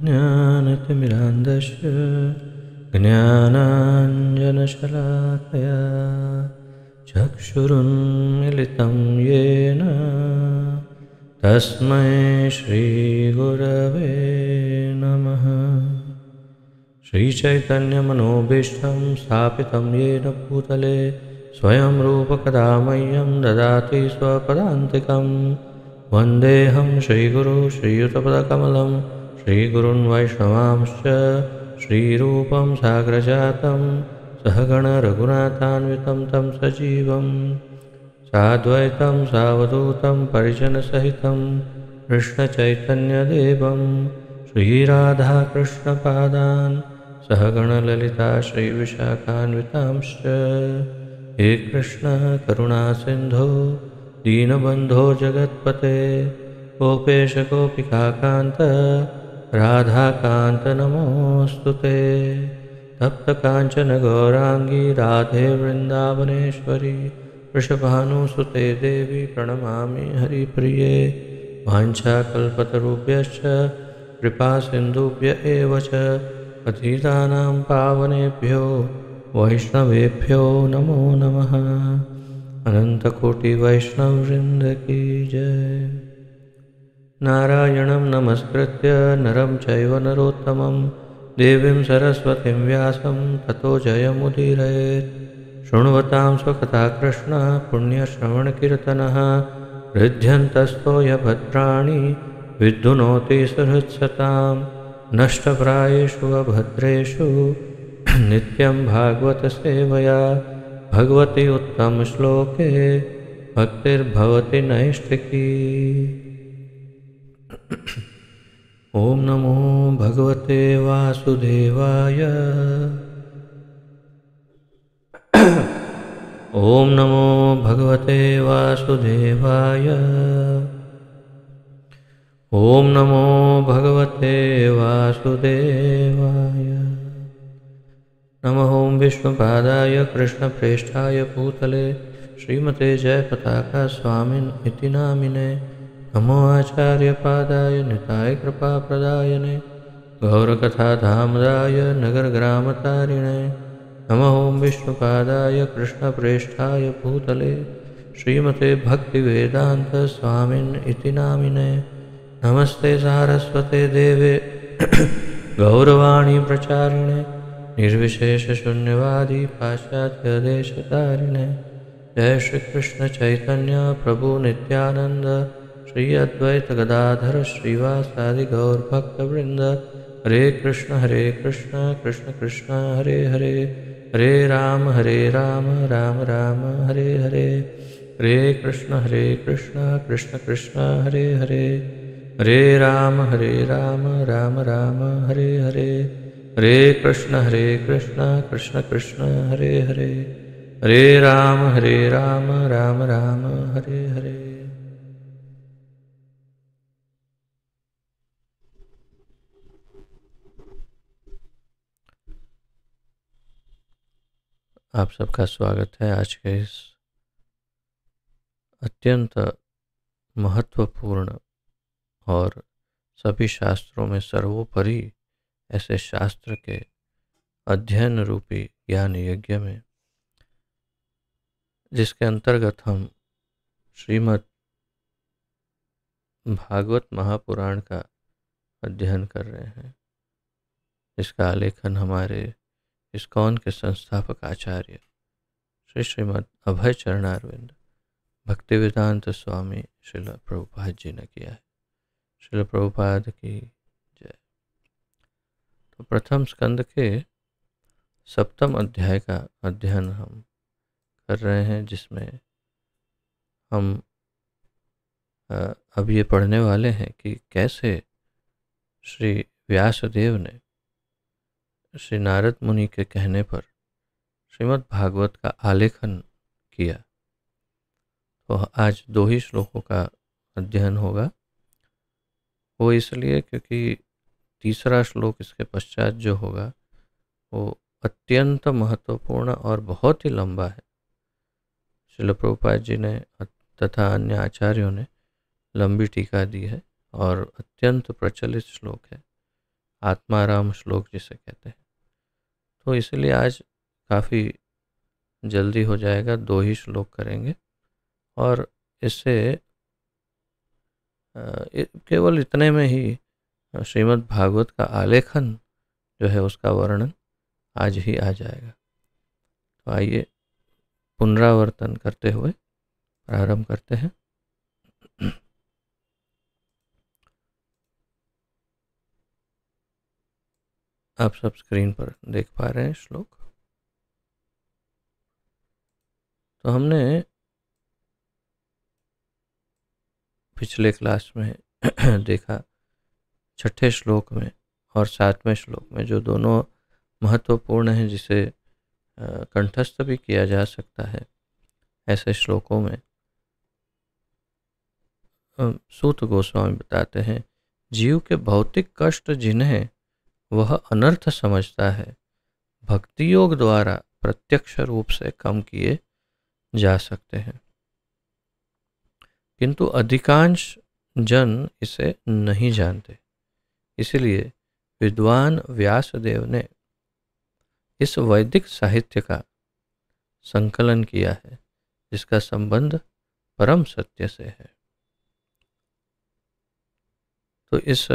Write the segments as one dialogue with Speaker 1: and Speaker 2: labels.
Speaker 1: ज्ञानतिमिरान्धस्य ज्ञानाञ्जनशलाकया चक्षुरुन्मिलितं येन तस्मै श्रीगुरवे नमः। श्रीचैतन्यमनोभीष्टं स्थापितं येन भूतले स्वयं रूपकदा मह्यं ददाति स्वपदान्तिकं। वन्देऽहं श्रीगुरु श्रीयुतपदकमलं श्रीगुरुन् वैष्णवांश्च श्रीरूपं साग्रजातं सहगण रघुनाथान्वितं तं सजीवं साद्वैतं सावधूतं परिजनसहितं कृष्णचैतन्यदेवं श्रीराधाकृष्णपादान् सहगण ललिता श्रीविशाखान्वितांश्च। हे कृष्ण करुणा सिन्धो दीनबन्धो जगत्पते गोपेश गोपिकान्त राधाकान्त नमोऽस्तु ते। तप्तकाञ्चन गौराङ्गी राधे वृन्दावनेश्वरी वृषभानुसुते देवी प्रणमामि हरिप्रिये। वाञ्छाकल्पतरुभ्यश्च कृपासिन्धुभ्य एव च पतितानां पावनेभ्यो वैष्णवेभ्यो नमो नमः। अनन्तकोटिवैष्णववृन्द की जय। नारायणं नमस्कृत्य नरं चैव नरोत्तमं देवीं सरस्वतीं व्यासं ततो जयमुदीरयेत्। शृण्वतां स्वकथा कृष्ण पुण्यश्रवणकीर्तनः हृद्यन्तस्तो यभद्राणि विद्धुनोति सुहृत्सतां। नष्टप्रायेषु अभद्रेषु नित्यं भागवतसेवया भगवति उत्तमश्लोके भक्तिर्भवति नैष्ठिकी। ॐ नमो भगवते वासुदेवाय। ॐ नमो भगवते वासुदेवाय। ॐ नमो भगवते वासुदेवाय। नमः ॐ विष्णुपादाय कृष्णप्रेष्ठाय भूतले श्रीमते जयपताका स्वामिन् इति नामिने। नमो आचार्यपादाय निताय कृपाप्रदायने गौरकथाधामदाय नगरग्रामतारिणे। नमः ॐ विष्णुपादाय कृष्णप्रेष्ठाय भूतले श्रीमते भक्तिवेदान्त स्वामिन् इति नामिने। नमस्ते सारस्वते देवे गौरवाणी प्रचारिणे निर्विशेषशून्यवादी पाश्चात्यदेशतारिणे। जय श्री कृष्ण चैतन्य प्रभु नित्यानंद श्री अद्वैत गदाधर श्रीवासादि गौरभक्तवृंद। हरे कृष्ण कृष्ण कृष्ण हरे हरे हरे राम राम राम हरे हरे। हरे कृष्ण कृष्ण कृष्ण हरे हरे हरे राम राम राम हरे हरे। हरे कृष्ण कृष्ण कृष्ण हरे हरे हरे राम राम राम हरे हरे। आप सबका स्वागत है आज के इस अत्यंत महत्वपूर्ण और सभी शास्त्रों में सर्वोपरि ऐसे शास्त्र के अध्ययन रूपी ज्ञान यज्ञ में, जिसके अंतर्गत हम श्रीमद् भागवत महापुराण का अध्ययन कर रहे हैं। इसका आलेखन हमारे इस्कॉन के संस्थापक आचार्य श्रीमद् अभय चरणारविंद भक्तिवेदांत स्वामी श्रील प्रभुपाद जी ने किया है। श्रील प्रभुपाद की जय। तो प्रथम स्कंद के 7वें अध्याय का अध्ययन हम कर रहे हैं, जिसमें हम अब ये पढ़ने वाले हैं कि कैसे श्री व्यासदेव ने श्री नारद मुनि के कहने पर श्रीमद् भागवत का आलेखन किया। तो आज 2 ही श्लोकों का अध्ययन होगा। वो इसलिए क्योंकि तीसरा श्लोक इसके पश्चात जो होगा वो अत्यंत महत्वपूर्ण और बहुत ही लंबा है। श्रील प्रभुपाद जी ने तथा अन्य आचार्यों ने लंबी टीका दी है और अत्यंत प्रचलित श्लोक है। आत्माराम श्लोक जिसे कहते हैं। तो इसलिए आज काफ़ी जल्दी हो जाएगा, 2 ही श्लोक करेंगे और इससे केवल इतने में ही श्रीमद् भागवत का आलेखन जो है उसका वर्णन आज ही आ जाएगा। तो आइए पुनरावर्तन करते हुए प्रारंभ करते हैं। आप सब स्क्रीन पर देख पा रहे हैं श्लोक। तो हमने पिछले क्लास में देखा 6ठे श्लोक में और 7वें श्लोक में जो दोनों महत्वपूर्ण हैं, जिसे कंठस्थ भी किया जा सकता है, ऐसे श्लोकों में सूत गोस्वामी बताते हैं, जीव के भौतिक कष्ट जिन्हें वह अनर्थ समझता है, भक्ति योग द्वारा प्रत्यक्ष रूप से कम किए जा सकते हैं, किंतु अधिकांश जन इसे नहीं जानते। इसलिए विद्वान व्यासदेव ने इस वैदिक साहित्य का संकलन किया है, जिसका संबंध परम सत्य से है। तो इस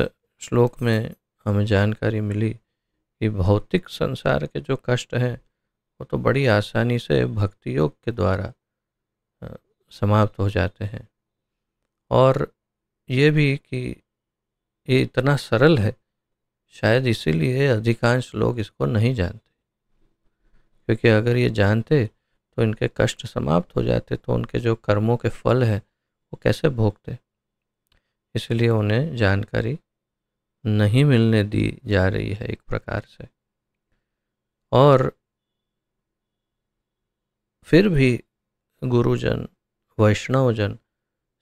Speaker 1: श्लोक में हमें जानकारी मिली कि भौतिक संसार के जो कष्ट हैं वो तो बड़ी आसानी से भक्ति योग के द्वारा समाप्त हो जाते हैं, और ये भी कि ये इतना सरल है, शायद इसीलिए अधिकांश लोग इसको नहीं जानते, क्योंकि अगर ये जानते तो इनके कष्ट समाप्त हो जाते, तो उनके जो कर्मों के फल है वो कैसे भोगते। इसलिए उन्हें जानकारी नहीं मिलने दी जा रही है एक प्रकार से। और फिर भी गुरुजन, वैष्णवजन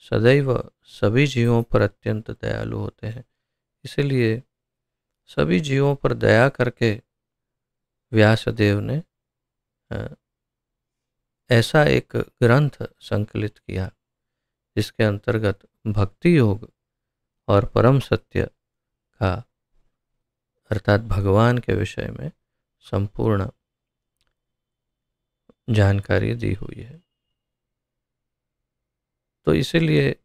Speaker 1: सदैव सभी जीवों पर अत्यंत दयालु होते हैं। इसलिए सभी जीवों पर दया करके व्यासदेव ने ऐसा एक ग्रंथ संकलित किया, जिसके अंतर्गत भक्ति योग और परम सत्य का अर्थात भगवान के विषय में संपूर्ण जानकारी दी हुई है। तो इसीलिए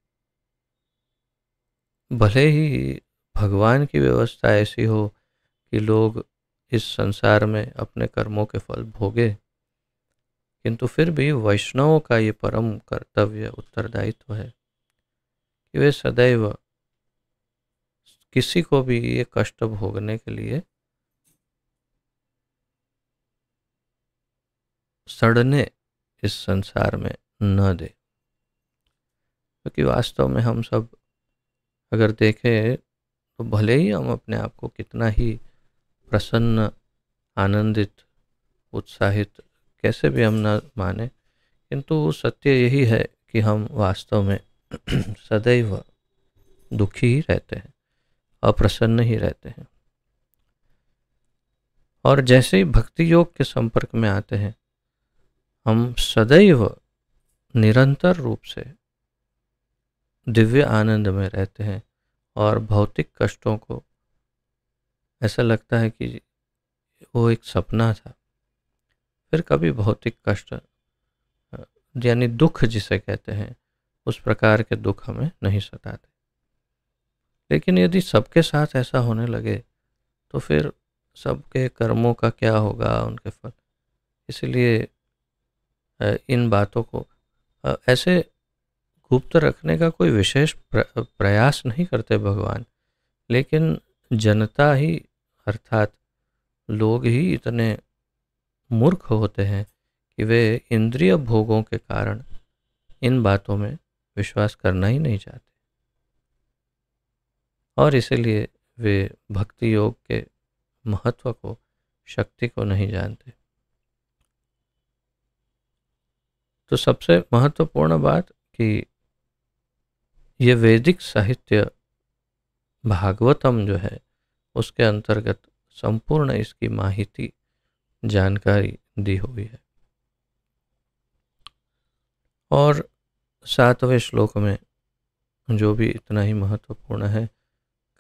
Speaker 1: भले ही भगवान की व्यवस्था ऐसी हो कि लोग इस संसार में अपने कर्मों के फल भोगे, किंतु फिर भी वैष्णवों का ये परम कर्तव्य, उत्तरदायित्व है कि वे सदैव किसी को भी ये कष्ट भोगने के लिए सड़ने इस संसार में न दे। क्योंकि वास्तव में हम सब अगर देखें तो भले ही हम अपने आप को कितना ही प्रसन्न, आनंदित, उत्साहित कैसे भी हम न माने, किंतु सत्य यही है कि हम वास्तव में सदैव दुखी ही रहते हैं, अप्रसन्न ही रहते हैं। और जैसे ही भक्ति योग के संपर्क में आते हैं, हम सदैव निरंतर रूप से दिव्य आनंद में रहते हैं, और भौतिक कष्टों को ऐसा लगता है कि वो एक सपना था। फिर कभी भौतिक कष्ट यानी दुख जिसे कहते हैं, उस प्रकार के दुख हमें नहीं सताते। लेकिन यदि सबके साथ ऐसा होने लगे तो फिर सबके कर्मों का क्या होगा, उनके फल। इसलिए इन बातों को ऐसे गुप्त रखने का कोई विशेष प्रयास नहीं करते भगवान, लेकिन जनता ही अर्थात लोग ही इतने मूर्ख होते हैं कि वे इंद्रिय भोगों के कारण इन बातों में विश्वास करना ही नहीं चाहते, और इसीलिए वे भक्ति योग के महत्व को, शक्ति को नहीं जानते। तो सबसे महत्वपूर्ण बात कि ये वैदिक साहित्य भागवतम जो है उसके अंतर्गत संपूर्ण इसकी माहिती, जानकारी दी हुई है। और 7वें श्लोक में जो भी इतना ही महत्वपूर्ण है,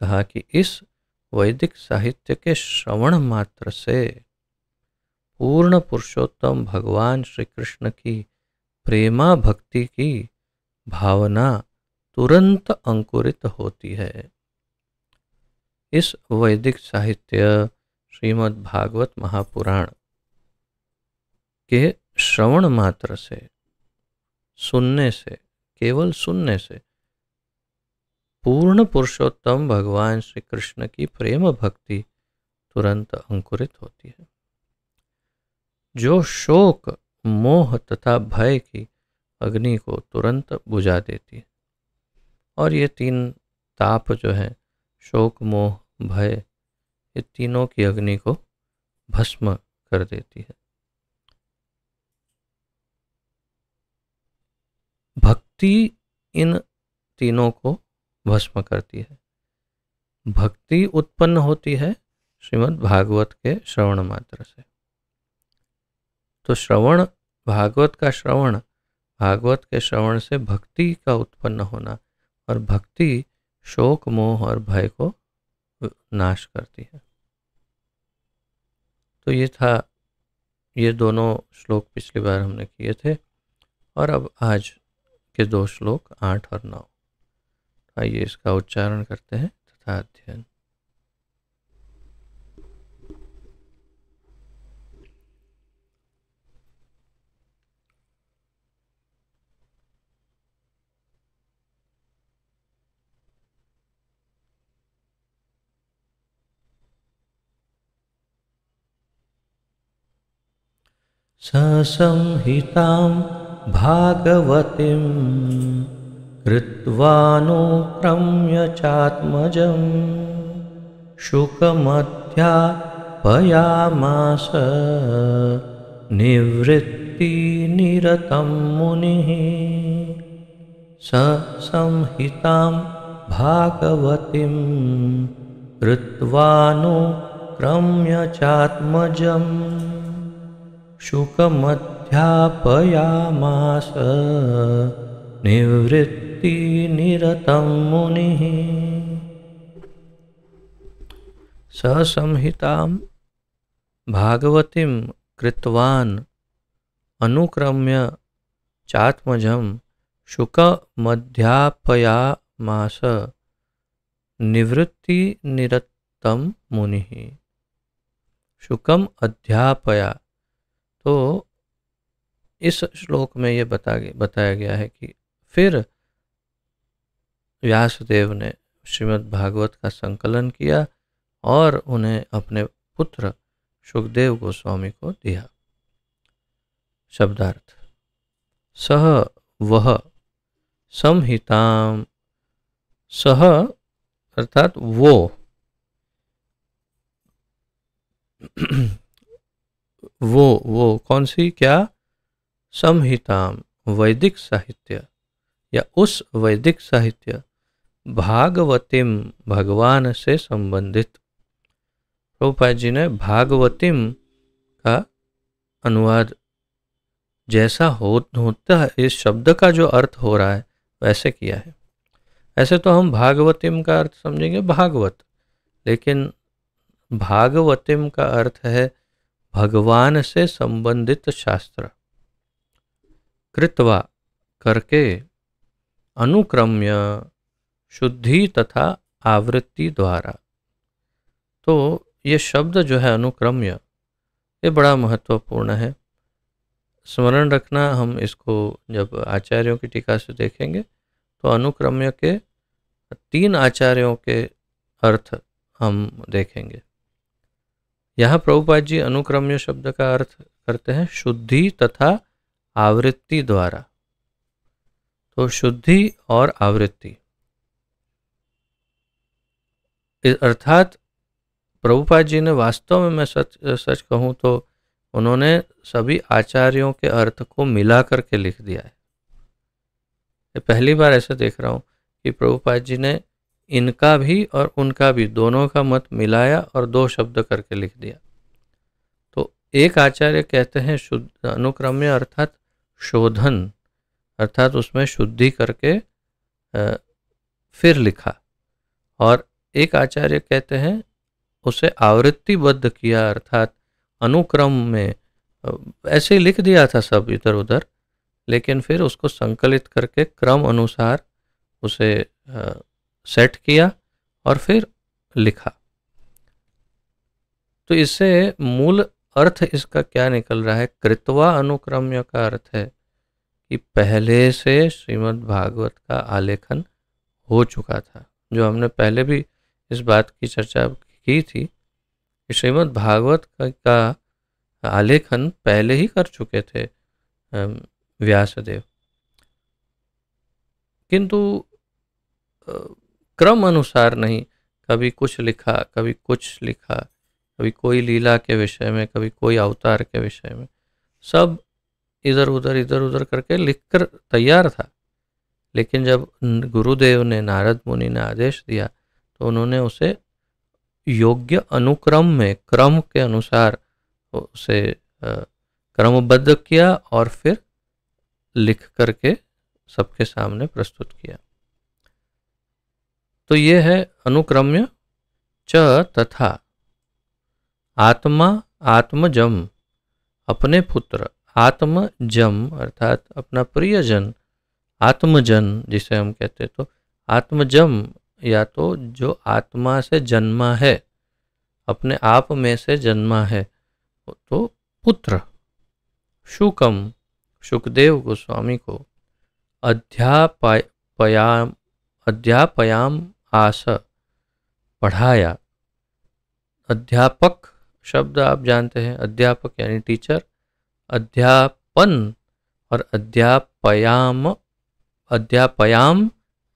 Speaker 1: कहा कि इस वैदिक साहित्य के श्रवण मात्र से पूर्ण पुरुषोत्तम भगवान श्री कृष्ण की प्रेमा भक्ति की भावना तुरंत अंकुरित होती है। इस वैदिक साहित्य श्रीमद् भागवत महापुराण के श्रवण मात्र से, सुनने से, केवल सुनने से पूर्ण पुरुषोत्तम भगवान श्री कृष्ण की प्रेम भक्ति तुरंत अंकुरित होती है, जो शोक, मोह तथा भय की अग्नि को तुरंत बुझा देती है। और ये तीन ताप जो है, शोक, मोह, भय, ये तीनों की अग्नि को भस्म कर देती है। भक्ति इन तीनों को भस्म करती है। भक्ति उत्पन्न होती है श्रीमद् भागवत के श्रवण मात्र से। तो श्रवण, भागवत का श्रवण, भागवत के श्रवण से भक्ति का उत्पन्न होना, और भक्ति शोक, मोह और भय को नाश करती है। तो ये दोनों श्लोक पिछली बार हमने किए थे, और अब आज के 2 श्लोक 8 और 9, आइए इसका उच्चारण करते हैं तथा अध्ययन। ससंहितां भागवतीं कृत्वानुक्रम्य चात्मजं शुकमध्यापयामास निवृत्तिनिरतं मुनिः। ससंहितां भागवतीं कृत्वानुक्रम्य चात्मजं शुकमध्यापयामास निवृत्तिनिरतं मुनिः। ससंहितां भागवतीं कृतवान् अनुक्रम्य चात्मजं शुकमध्यापयामास निवृत्तिनिरतं मुनिः। शुकम अध्यापया, तो इस श्लोक में ये बताया गया है कि फिर व्यासदेव ने श्रीमद् भागवत का संकलन किया और उन्हें अपने पुत्र शुकदेव गोस्वामी को दिया। शब्दार्थ: सह वह, संहिताम, सह अर्थात वो, वो कौन सी, क्या? संहिताम, वैदिक साहित्य या उस वैदिक साहित्य, भागवतीम, भगवान से संबंधित। प्रभुपाद जी ने भागवतीम का अनुवाद जैसा होता है, इस शब्द का जो अर्थ हो रहा है वैसे किया है। ऐसे तो हम भागवतीम का अर्थ समझेंगे भागवत, लेकिन भागवतीम का अर्थ है भगवान से संबंधित शास्त्र। कृत्वा, करके, अनुक्रम्य, शुद्धि तथा आवृत्ति द्वारा। तो ये शब्द जो है अनुक्रम्य, ये बड़ा महत्वपूर्ण है। स्मरण रखना, हम इसको जब आचार्यों की टीका से देखेंगे तो अनुक्रम्य के 3 आचार्यों के अर्थ हम देखेंगे। यहाँ प्रभुपाद जी अनुक्रम्य शब्द का अर्थ करते हैं शुद्धि तथा आवृत्ति द्वारा। तो शुद्धि और आवृत्ति, अर्थात प्रभुपाद जी ने वास्तव में, मैं सच कहूँ तो उन्होंने सभी आचार्यों के अर्थ को मिला करके लिख दिया है। ये पहली बार ऐसे देख रहा हूँ कि प्रभुपाद जी ने इनका भी और उनका भी, दोनों का मत मिलाया और 2 शब्द करके लिख दिया। तो एक आचार्य कहते हैं शुद्ध, अनुक्रम्य अर्थात शोधन, अर्थात उसमें शुद्धि करके फिर लिखा। और एक आचार्य कहते हैं उसे आवृत्तिबद्ध किया, अर्थात अनुक्रम में ऐसे ही लिख दिया था सब इधर उधर, लेकिन फिर उसको संकलित करके क्रम अनुसार उसे सेट किया और फिर लिखा। तो इससे मूल अर्थ इसका क्या निकल रहा है? कृत्वा अनुक्रम्य का अर्थ है कि पहले से श्रीमद् भागवत का आलेखन हो चुका था। जो हमने पहले भी इस बात की चर्चा की थी कि श्रीमद् भागवत का आलेखन पहले ही कर चुके थे व्यासदेव, किंतु क्रम अनुसार नहीं। कभी कुछ लिखा, कभी कुछ लिखा, कभी कोई लीला के विषय में, कभी कोई अवतार के विषय में, सब इधर उधर करके लिखकर तैयार था। लेकिन जब गुरुदेव ने, नारद मुनि ने आदेश दिया तो उन्होंने उसे योग्य अनुक्रम में, क्रम के अनुसार उसे क्रमबद्ध किया और फिर लिख करके सबके सामने प्रस्तुत किया। तो ये है अनुक्रम्य। च तथा आत्मा आत्मजम, अपने पुत्र आत्मजम अर्थात अपना प्रियजन, आत्मजन जिसे हम कहते, तो आत्मजम या तो जो आत्मा से जन्मा है, अपने आप में से जन्मा है, तो पुत्र शुकम, शुकदेव गोस्वामी को अध्यापयाम आस, पढ़ाया। अध्यापक शब्द आप जानते हैं, अध्यापक यानी टीचर, अध्यापन और अध्यापयाम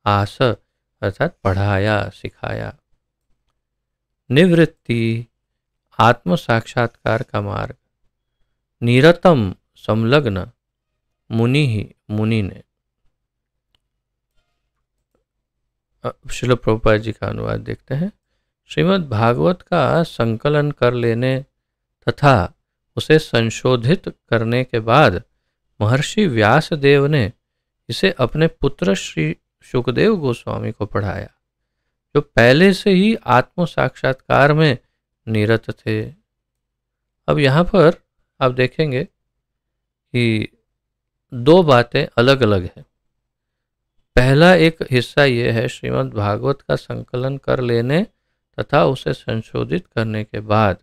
Speaker 1: आस अर्थात पढ़ाया, सिखाया। निवृत्ति आत्म साक्षात्कार का मार्ग, निरतम संलग्न मुनि ही, मुनि ने। श्रील प्रभुपाद जी का अनुवाद देखते हैं। श्रीमद् भागवत का संकलन कर लेने तथा उसे संशोधित करने के बाद महर्षि व्यासदेव ने इसे अपने पुत्र श्री शुकदेव गोस्वामी को पढ़ाया, जो पहले से ही आत्म साक्षात्कार में निरत थे। अब यहाँ पर आप देखेंगे कि दो बातें अलग अलग हैं। पहला एक हिस्सा ये है श्रीमद् भागवत का संकलन कर लेने तथा उसे संशोधित करने के बाद,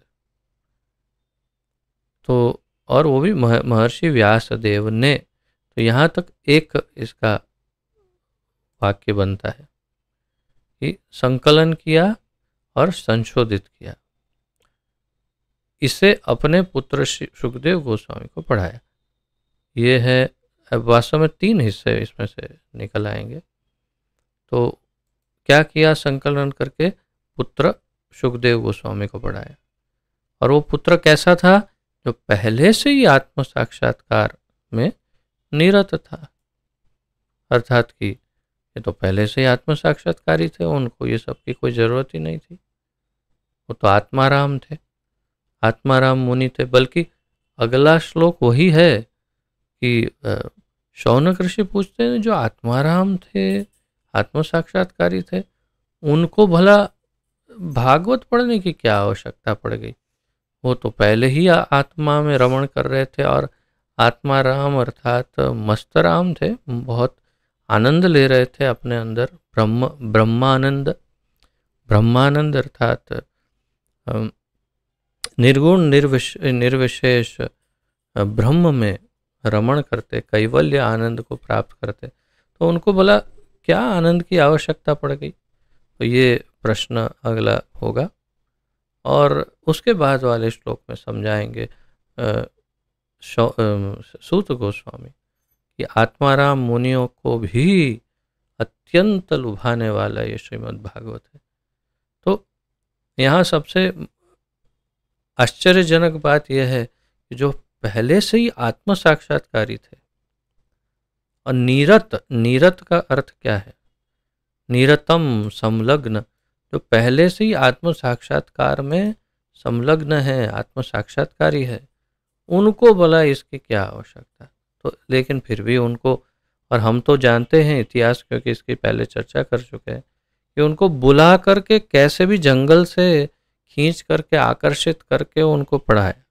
Speaker 1: तो और वो भी महर्षि व्यासदेव ने। तो यहाँ तक एक इसका वाक्य बनता है कि संकलन किया और संशोधित किया, इसे अपने पुत्र शुकदेव गोस्वामी को पढ़ाया। ये है, अब वास्तव में तीन हिस्से इसमें से निकल आएंगे। तो क्या किया? संकलन करके पुत्र शुकदेव गोस्वामी को पढ़ाया। और वो पुत्र कैसा था? जो पहले से ही आत्म साक्षात्कार में निरत था, अर्थात कि ये तो पहले से ही आत्म साक्षात्कारी थे, उनको ये सब की कोई जरूरत ही नहीं थी। वो तो आत्माराम थे, आत्माराम मुनि थे। बल्कि अगला श्लोक वही है कि शौनक ऋषि पूछते हैं, जो आत्माराम थे, आत्म साक्षात्कारी थे, उनको भला भागवत पढ़ने की क्या आवश्यकता पड़ गई? वो तो पहले ही आत्मा में रमण कर रहे थे और आत्माराम अर्थात मस्तराम थे, बहुत आनंद ले रहे थे अपने अंदर, ब्रह्मानंद, ब्रह्मानंद अर्थात निर्गुण निर्विशेष ब्रह्म में रमण करते, कैवल्य आनंद को प्राप्त करते। तो उनको बोला क्या आनंद की आवश्यकता पड़ गई? तो ये प्रश्न अगला होगा और उसके बाद वाले श्लोक में समझाएंगे सूत गोस्वामी कि आत्माराम मुनियों को भी अत्यंत लुभाने वाला ये श्रीमद् भागवत है। तो यहाँ सबसे आश्चर्यजनक बात यह है कि जो पहले से ही आत्म साक्षात्कारी थे और नीरत का अर्थ क्या है? निरतम संलग्न, जो पहले से ही आत्म साक्षात्कार में संलग्न है, आत्म साक्षात्कारी है, उनको भला इसकी क्या आवश्यकता? तो लेकिन फिर भी उनको, और हम तो जानते हैं इतिहास, क्योंकि इसकी पहले चर्चा कर चुके हैं, कि उनको बुला करके कैसे भी जंगल से खींच करके आकर्षित करके उनको पढ़ाया,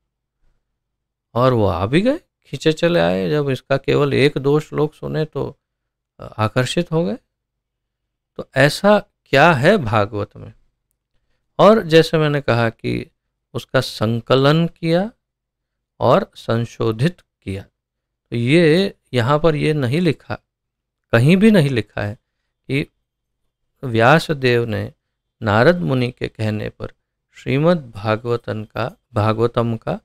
Speaker 1: और वो आ भी गए, खींचे चले आए। जब इसका केवल एक दो श्लोक सुने तो आकर्षित हो गए। तो ऐसा क्या है भागवत में? और जैसे मैंने कहा कि उसका संकलन किया और संशोधित किया। तो ये यहाँ पर ये नहीं लिखा, कहीं भी नहीं लिखा है कि व्यास देव ने नारद मुनि के कहने पर श्रीमद् भागवतम का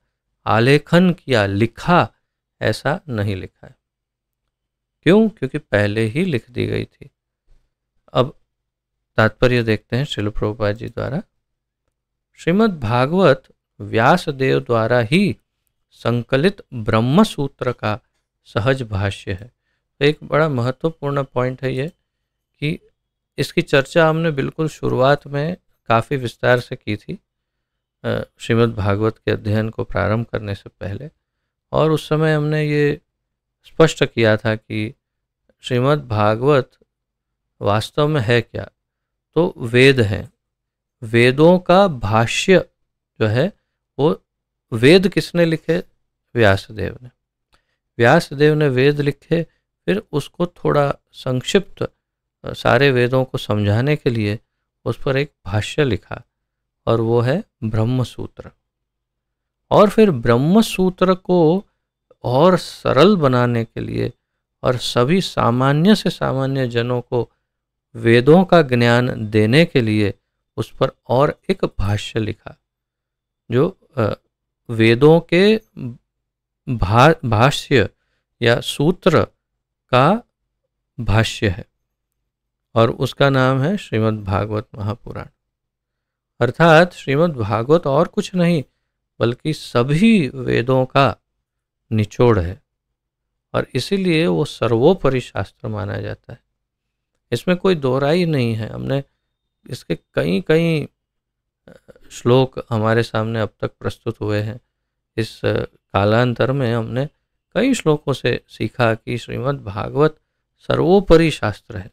Speaker 1: आलेखन किया, लिखा, ऐसा नहीं लिखा है। क्यों? क्योंकि पहले ही लिख दी गई थी। अब तात्पर्य देखते हैं श्रील प्रभुपाद जी द्वारा। श्रीमद् भागवत व्यास देव द्वारा ही संकलित ब्रह्म सूत्र का सहज भाष्य है। तो एक बड़ा महत्वपूर्ण पॉइंट है ये कि इसकी चर्चा हमने बिल्कुल शुरुआत में काफ़ी विस्तार से की थी श्रीमद् भागवत के अध्ययन को प्रारंभ करने से पहले, और उस समय हमने ये स्पष्ट किया था कि श्रीमद् भागवत वास्तव में है क्या? तो वेद हैं। वेदों का भाष्य जो है वो वेद किसने लिखे? व्यासदेव ने। व्यासदेव ने वेद लिखे, फिर उसको थोड़ा संक्षिप्त सारे वेदों को समझाने के लिए उस पर एक भाष्य लिखा, और वो है ब्रह्म सूत्र। और फिर ब्रह्म सूत्र को और सरल बनाने के लिए और सभी सामान्य से सामान्य जनों को वेदों का ज्ञान देने के लिए उस पर और एक भाष्य लिखा, जो वेदों के भाष्य या सूत्र का भाष्य है, और उसका नाम है श्रीमद् भागवत महापुराण। अर्थात श्रीमद् भागवत और कुछ नहीं बल्कि सभी वेदों का निचोड़ है, और इसीलिए वो सर्वोपरि शास्त्र माना जाता है। इसमें कोई दोहराई नहीं है। हमने इसके कई कई श्लोक हमारे सामने अब तक प्रस्तुत हुए हैं। इस कालांतर में हमने कई श्लोकों से सीखा कि श्रीमद् भागवत सर्वोपरि शास्त्र है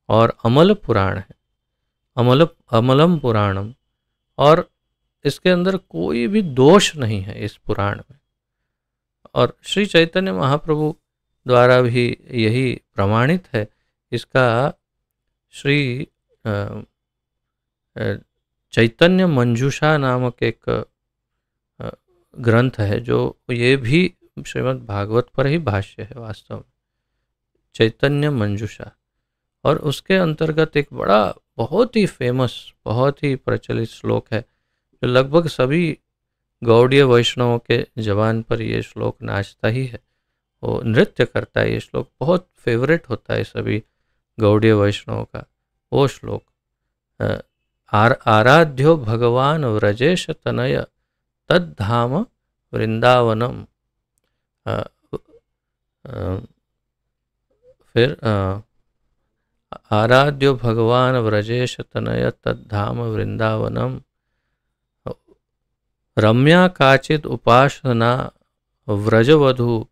Speaker 1: और अमल पुराण है, अमलम पुराणम, और इसके अंदर कोई भी दोष नहीं है इस पुराण में। और श्री चैतन्य महाप्रभु द्वारा भी यही प्रमाणित है। इसका श्री चैतन्य मंजूषा नामक एक ग्रंथ है, जो ये भी श्रीमद् भागवत पर ही भाष्य है वास्तव में, चैतन्य मंजूषा। और उसके अंतर्गत एक बड़ा बहुत ही फेमस, बहुत ही प्रचलित श्लोक है, जो लगभग सभी गौड़ीय वैष्णवों के जबान पर ये श्लोक नाचता ही है, वो नृत्य करता है। ये श्लोक बहुत फेवरेट होता है सभी गौड़ीय वैष्णवों का। वो श्लोक, आराध्यो भगवान व्रजेश तनय तद्धाम वृंदावनम। फिर आराध्यो भगवान व्रजेश तनय तद्धाम वृंदावनम, रम्या काचिद उपासना व्रजवधु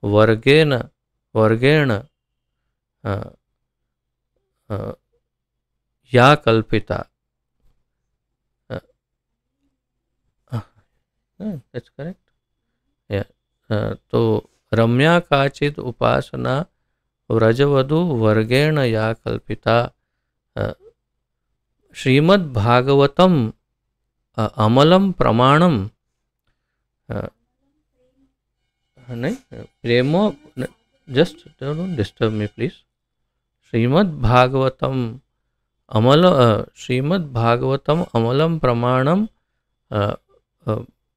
Speaker 1: वर्गेण या कल्पिता। That's correct. तो रम्या काचिद उपासना व्रजवधु वर्गेण या कल्पिता, श्रीमद् भागवतम अमलम प्रमाणम, नहीं प्रेमो, just don't disturb me please. Shrimad Bhagavatam अमलम प्रमाणम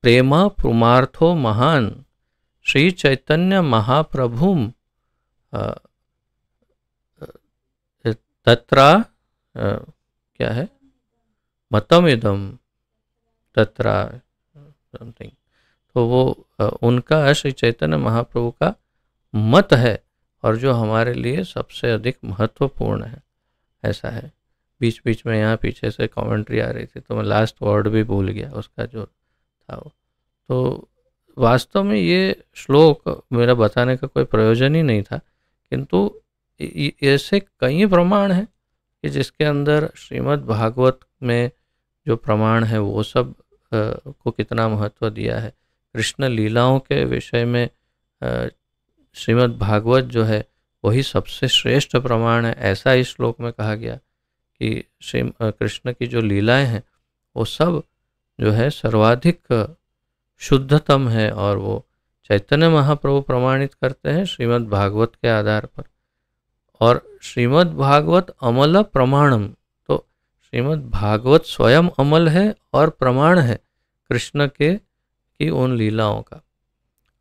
Speaker 1: प्रेम पुमार्थो महान, श्री चैतन्य महाप्रभुम तत्रा क्या है मतमिदम तत्रा समथिंग। तो वो उनका श्री चैतन्य महाप्रभु का मत है, और जो हमारे लिए सबसे अधिक महत्वपूर्ण है, ऐसा है। बीच बीच में यहाँ पीछे से कमेंट्री आ रही थी, तो मैं लास्ट वर्ड भी भूल गया उसका जो था वो। तो वास्तव में ये श्लोक मेरा बताने का कोई प्रयोजन ही नहीं था, किंतु ऐसे कई प्रमाण हैं कि जिसके अंदर श्रीमद् भागवत में जो प्रमाण है वो सब को कितना महत्व दिया है। कृष्ण लीलाओं के विषय में श्रीमद् भागवत जो है वही सबसे श्रेष्ठ प्रमाण है, ऐसा इस श्लोक में कहा गया कि श्री कृष्ण की जो लीलाएं हैं वो सब जो है सर्वाधिक शुद्धतम है, और वो चैतन्य महाप्रभु प्रमाणित करते हैं श्रीमद् भागवत के आधार पर। और श्रीमद् भागवत अमल प्रमाणम, तो श्रीमद् भागवत स्वयं अमल है और प्रमाण है कृष्ण के की उन लीलाओं का।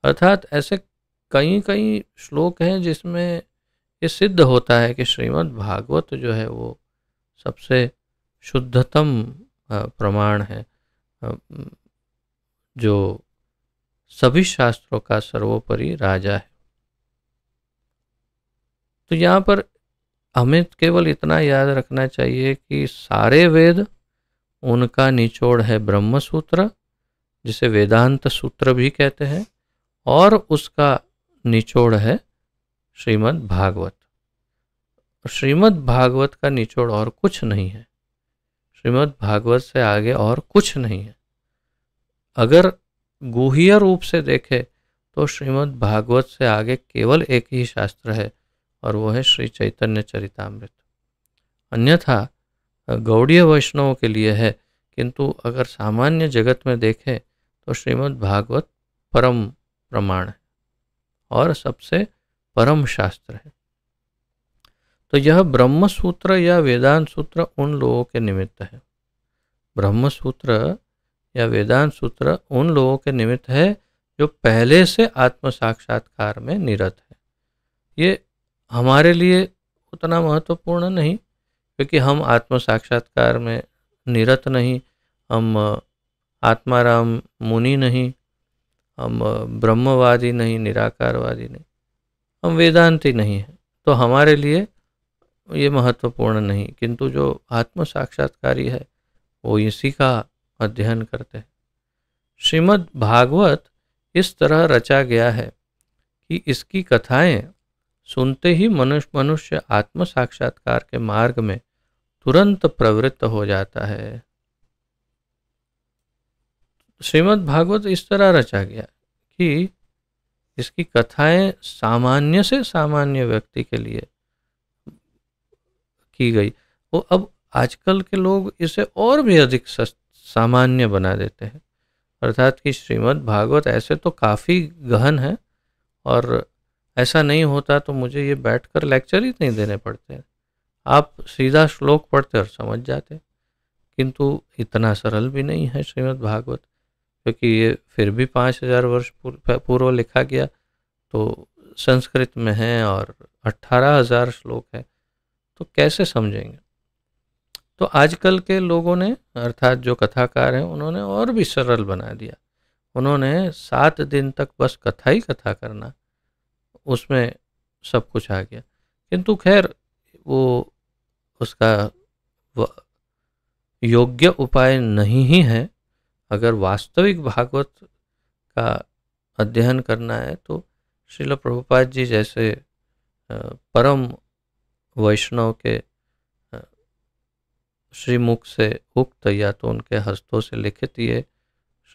Speaker 1: अर्थात ऐसे कई कई श्लोक हैं जिसमें ये सिद्ध होता है कि श्रीमद् भागवत जो है वो सबसे शुद्धतम प्रमाण है, जो सभी शास्त्रों का सर्वोपरि राजा है। तो यहाँ पर हमें केवल इतना याद रखना चाहिए कि सारे वेद, उनका निचोड़ है ब्रह्म सूत्र, जिसे वेदांत सूत्र भी कहते हैं, और उसका निचोड़ है श्रीमद् भागवत। श्रीमद् भागवत का निचोड़ और कुछ नहीं है, श्रीमद् भागवत से आगे और कुछ नहीं है। अगर गुह्य रूप से देखे तो श्रीमद् भागवत से आगे केवल एक ही शास्त्र है, और वो है श्री चैतन्य चरितामृत। अन्यथा गौड़ीय वैष्णवों के लिए है, किंतु अगर सामान्य जगत में देखें तो श्रीमद् भागवत परम प्रमाण है और सबसे परम शास्त्र है। तो यह ब्रह्म सूत्र या वेदांत सूत्र उन लोगों के निमित्त है। ब्रह्म सूत्र या वेदांत सूत्र उन लोगों के निमित्त है जो पहले से आत्म साक्षात्कार में निरत है। ये हमारे लिए उतना महत्वपूर्ण नहीं, क्योंकि हम आत्म साक्षात्कार में निरत नहीं, हम आत्माराम मुनि नहीं, हम ब्रह्मवादी नहीं, निराकारवादी नहीं, हम वेदांती नहीं हैं, तो हमारे लिए ये महत्वपूर्ण नहीं। किंतु जो आत्म साक्षात्कारी है वो इसी का अध्ययन करते हैं। श्रीमद् भागवत इस तरह रचा गया है कि इसकी कथाएं सुनते ही मनुष्य आत्म साक्षात्कार के मार्ग में तुरंत प्रवृत्त हो जाता है। श्रीमद् भागवत इस तरह रचा गया कि इसकी कथाएं सामान्य से सामान्य व्यक्ति के लिए की गई। वो अब आजकल के लोग इसे और भी अधिक सामान्य बना देते हैं, अर्थात कि श्रीमद् भागवत ऐसे तो काफ़ी गहन है, और ऐसा नहीं होता तो मुझे ये बैठकर लेक्चर ही नहीं देने पड़ते, आप सीधा श्लोक पढ़ते और समझ जाते। किंतु इतना सरल भी नहीं है श्रीमद् भागवत, क्योंकि ये फिर भी 5000 वर्ष पूर्व लिखा गया, तो संस्कृत में है और 18,000 श्लोक है, तो कैसे समझेंगे। तो आजकल के लोगों ने, अर्थात जो कथाकार हैं, उन्होंने और भी सरल बना दिया। उन्होंने 7 दिन तक बस कथा ही कथा करना, उसमें सब कुछ आ गया। किंतु खैर वो उसका योग्य उपाय नहीं ही है। अगर वास्तविक भागवत का अध्ययन करना है तो श्रील प्रभुपाद जी जैसे परम वैष्णव के श्रीमुख से उक्त या तो उनके हस्तों से लिखित ये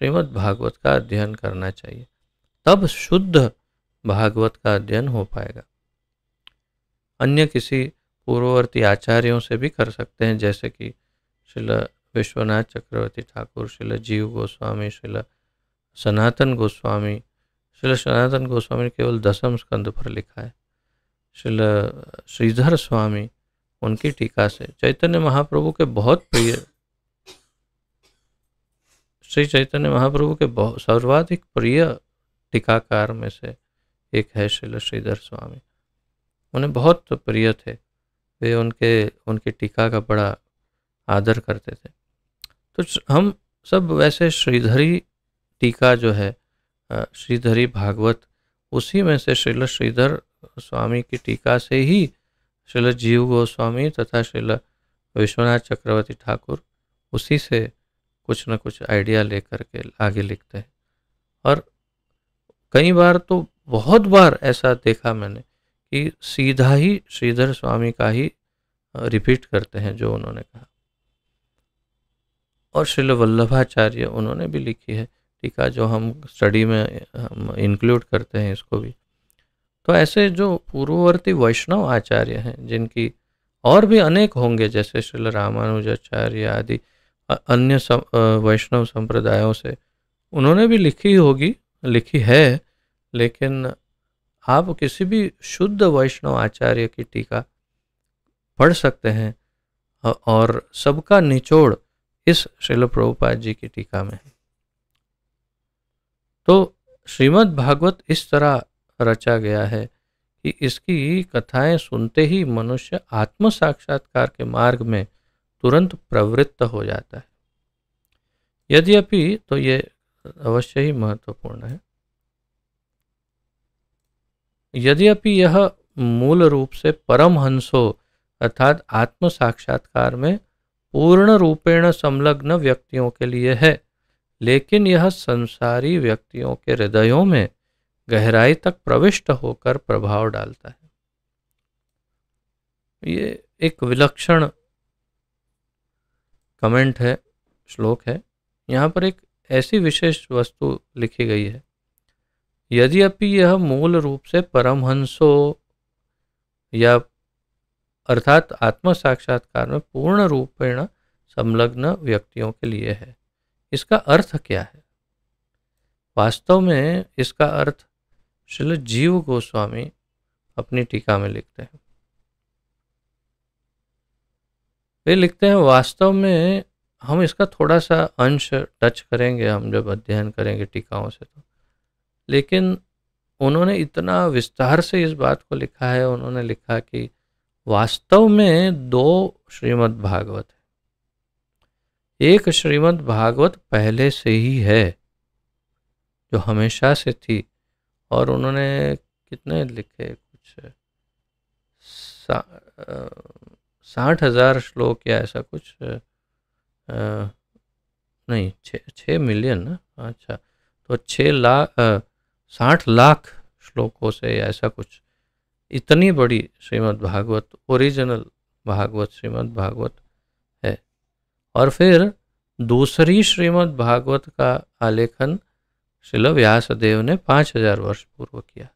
Speaker 1: श्रीमद् भागवत का अध्ययन करना चाहिए, तब शुद्ध भागवत का अध्ययन हो पाएगा। अन्य किसी पूर्ववर्ती आचार्यों से भी कर सकते हैं, जैसे कि श्रील विश्वनाथ चक्रवर्ती ठाकुर, श्रील जीव गोस्वामी, श्रील सनातन गोस्वामी। श्रील सनातन गोस्वामी ने केवल 10वें स्कंद पर लिखा है। श्रील श्रीधर स्वामी, उनकी टीका से चैतन्य महाप्रभु के बहुत प्रिय, श्री चैतन्य महाप्रभु के सर्वाधिक प्रिय टीकाकार में से एक है श्रील श्रीधर स्वामी। उन्हें बहुत प्रिय थे वे, उनकी टीका का बड़ा आदर करते थे। तो हम सब वैसे श्रीधरी टीका जो है, श्रीधरी भागवत, उसी में से श्रील श्रीधर स्वामी की टीका से ही श्रील जीव गोस्वामी तथा श्रील विश्वनाथ चक्रवर्ती ठाकुर उसी से कुछ न कुछ आइडिया लेकर के आगे लिखते हैं। और कई बार तो बहुत बार ऐसा देखा मैंने कि सीधा ही श्रीधर स्वामी का ही रिपीट करते हैं जो उन्होंने कहा। और श्रील वल्लभाचार्य उन्होंने भी लिखी है टीका, जो हम स्टडी में हम इंक्लूड करते हैं इसको भी। तो ऐसे जो पूर्ववर्ती वैष्णव आचार्य हैं, जिनकी और भी अनेक होंगे, जैसे श्रील रामानुजाचार्य आदि अन्य वैष्णव संप्रदायों से, उन्होंने भी लिखी है। लेकिन आप किसी भी शुद्ध वैष्णव आचार्य की टीका पढ़ सकते हैं और सबका निचोड़ इस श्रील प्रभुपाद जी की टीका में है। तो श्रीमद् भागवत इस तरह रचा गया है कि इसकी कथाएं सुनते ही मनुष्य आत्म साक्षात्कार के मार्ग में तुरंत प्रवृत्त हो जाता है। यद्यपि, तो ये अवश्य ही महत्वपूर्ण है, यद्यपि यह मूल रूप से परमहंसों अर्थात आत्म साक्षात्कार में पूर्ण रूपेण संलग्न व्यक्तियों के लिए है, लेकिन यह संसारी व्यक्तियों के हृदयों में गहराई तक प्रविष्ट होकर प्रभाव डालता है। ये एक विलक्षण कमेंट है, श्लोक है। यहाँ पर एक ऐसी विशेष वस्तु लिखी गई है, यद्यपि यह मूल रूप से परमहंसों या अर्थात आत्म साक्षात्कार में पूर्ण रूपेण संलग्न व्यक्तियों के लिए है। इसका अर्थ क्या है? वास्तव में इसका अर्थ श्रील जीव गोस्वामी अपनी टीका में लिखते हैं। वे लिखते हैं, वास्तव में हम इसका थोड़ा सा अंश टच करेंगे हम जब अध्ययन करेंगे टीकाओं से, तो लेकिन उन्होंने इतना विस्तार से इस बात को लिखा है। उन्होंने लिखा कि वास्तव में दो श्रीमद् भागवत है। एक श्रीमद् भागवत पहले से ही है, जो हमेशा से थी, और उन्होंने कितने लिखे, कुछ 60,000 श्लोक या ऐसा कुछ, नहीं 6 मिलियन ना, अच्छा, तो 60 लाख श्लोकों से या ऐसा कुछ, इतनी बड़ी श्रीमद् भागवत, ओरिजिनल भागवत श्रीमद् भागवत है। और फिर दूसरी श्रीमद् भागवत का आलेखन श्रील व्यासदेव ने 5000 वर्ष पूर्व किया,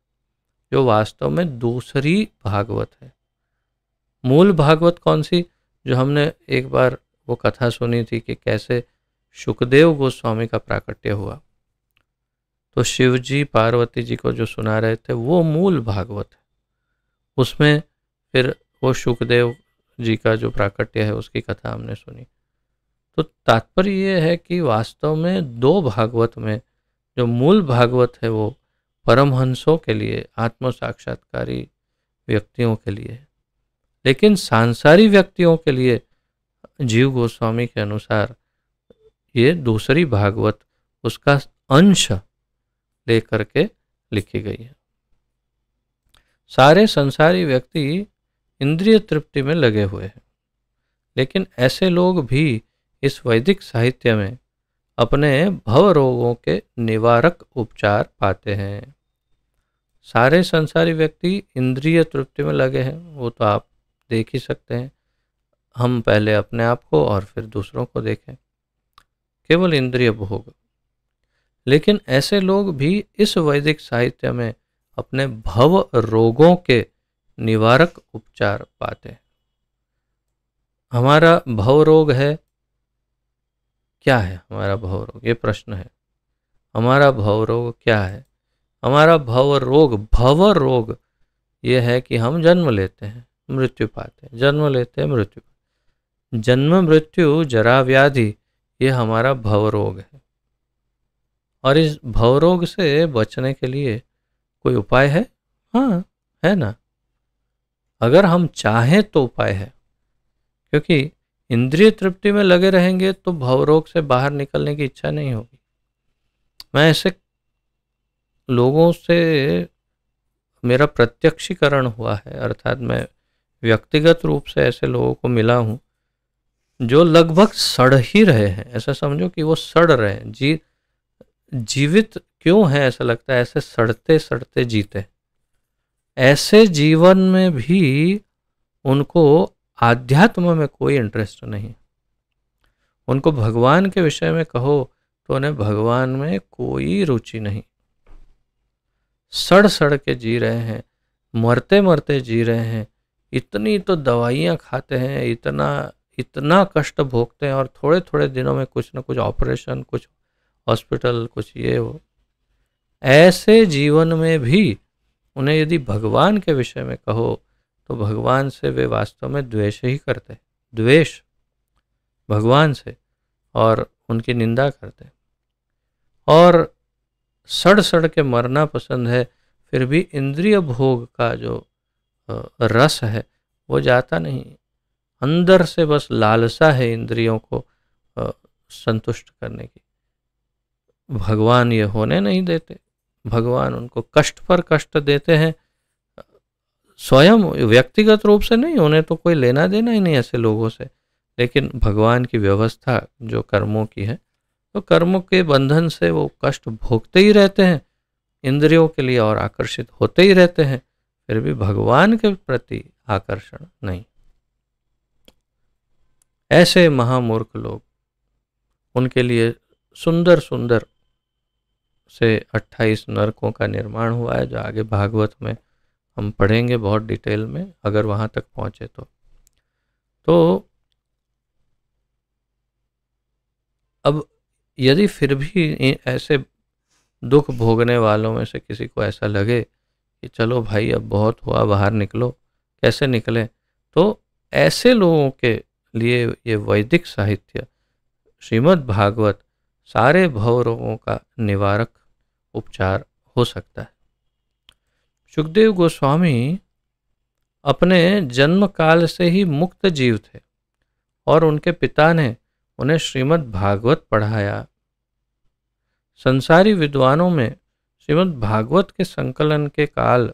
Speaker 1: जो वास्तव में दूसरी भागवत है। मूल भागवत कौन सी, जो हमने एक बार वो कथा सुनी थी कि कैसे शुकदेव गोस्वामी का प्राकट्य हुआ, तो शिव जी पार्वती जी को जो सुना रहे थे वो मूल भागवत है। उसमें फिर वो शुकदेव जी का जो प्राकट्य है उसकी कथा हमने सुनी। तो तात्पर्य ये है कि वास्तव में दो भागवत में जो मूल भागवत है वो परमहंसों के लिए, आत्म साक्षात्कारी व्यक्तियों के लिए, लेकिन सांसारी व्यक्तियों के लिए जीव गोस्वामी के अनुसार ये दूसरी भागवत उसका अंश लेकर के लिखी गई है। सारे संसारी व्यक्ति इंद्रिय तृप्ति में लगे हुए हैं, लेकिन ऐसे लोग भी इस वैदिक साहित्य में अपने भव रोगों के निवारक उपचार पाते हैं। सारे संसारी व्यक्ति इंद्रिय तृप्ति में लगे हैं, वो तो आप देख ही सकते हैं। हम पहले अपने आप को और फिर दूसरों को देखें, केवल इंद्रिय भोग। लेकिन ऐसे लोग भी इस वैदिक साहित्य में अपने भव रोगों के निवारक उपचार पाते हैं। हमारा भव रोग है, क्या है हमारा भव रोग? ये प्रश्न है। हमारा भव रोग क्या है? हमारा भव रोग ये है कि हम जन्म लेते हैं, मृत्यु पाते हैं, जन्म लेते हैं, मृत्यु पाते हैं। जन्म मृत्यु जरा व्याधि, ये हमारा भव रोग है। और इस भव रोग से बचने के लिए कोई उपाय है? हाँ, है ना। अगर हम चाहें तो उपाय है, क्योंकि इंद्रिय तृप्ति में लगे रहेंगे तो भवरोग से बाहर निकलने की इच्छा नहीं होगी। मैं ऐसे लोगों से मेरा प्रत्यक्षीकरण हुआ है, अर्थात मैं व्यक्तिगत रूप से ऐसे लोगों को मिला हूँ जो लगभग सड़ ही रहे हैं। ऐसा समझो कि वो सड़ रहे हैं, जीवित क्यों है ऐसा लगता है, ऐसे सड़ते सड़ते जीते। ऐसे जीवन में भी उनको आध्यात्म में कोई इंटरेस्ट नहीं। उनको भगवान के विषय में कहो तो उन्हें भगवान में कोई रुचि नहीं। सड़ सड़ के जी रहे हैं, मरते मरते जी रहे हैं, इतनी तो दवाइयाँ खाते हैं, इतना इतना कष्ट भोगते हैं, और थोड़े थोड़े दिनों में कुछ ना कुछ ऑपरेशन, कुछ हॉस्पिटल, कुछ ये वो। ऐसे जीवन में भी उन्हें यदि भगवान के विषय में कहो तो भगवान से वे वास्तव में द्वेष ही करते, द्वेष भगवान से, और उनकी निंदा करते, और सड़ सड़ के मरना पसंद है। फिर भी इंद्रिय भोग का जो रस है वो जाता नहीं, अंदर से बस लालसा है इंद्रियों को संतुष्ट करने की। भगवान ये होने नहीं देते, भगवान उनको कष्ट पर कष्ट देते हैं, स्वयं व्यक्तिगत रूप से नहीं, उन्हें तो कोई लेना देना ही नहीं ऐसे लोगों से, लेकिन भगवान की व्यवस्था जो कर्मों की है, तो कर्मों के बंधन से वो कष्ट भोगते ही रहते हैं, इंद्रियों के लिए और आकर्षित होते ही रहते हैं, फिर भी भगवान के प्रति आकर्षण नहीं। ऐसे महामूर्ख लोग, उनके लिए सुंदर सुंदर से 28 नरकों का निर्माण हुआ है, जो आगे भागवत में हम पढ़ेंगे बहुत डिटेल में, अगर वहां तक पहुंचे तो अब यदि फिर भी ऐसे दुख भोगने वालों में से किसी को ऐसा लगे कि चलो भाई अब बहुत हुआ, बाहर निकलो, कैसे निकले, तो ऐसे लोगों के लिए ये वैदिक साहित्य श्रीमद् भागवत सारे भव रोगों का निवारक उपचार हो सकता है। सुखदेव गोस्वामी अपने जन्म काल से ही मुक्त जीव थे, और उनके पिता ने उन्हें श्रीमद् भागवत पढ़ाया। संसारी विद्वानों में श्रीमद् भागवत के संकलन के काल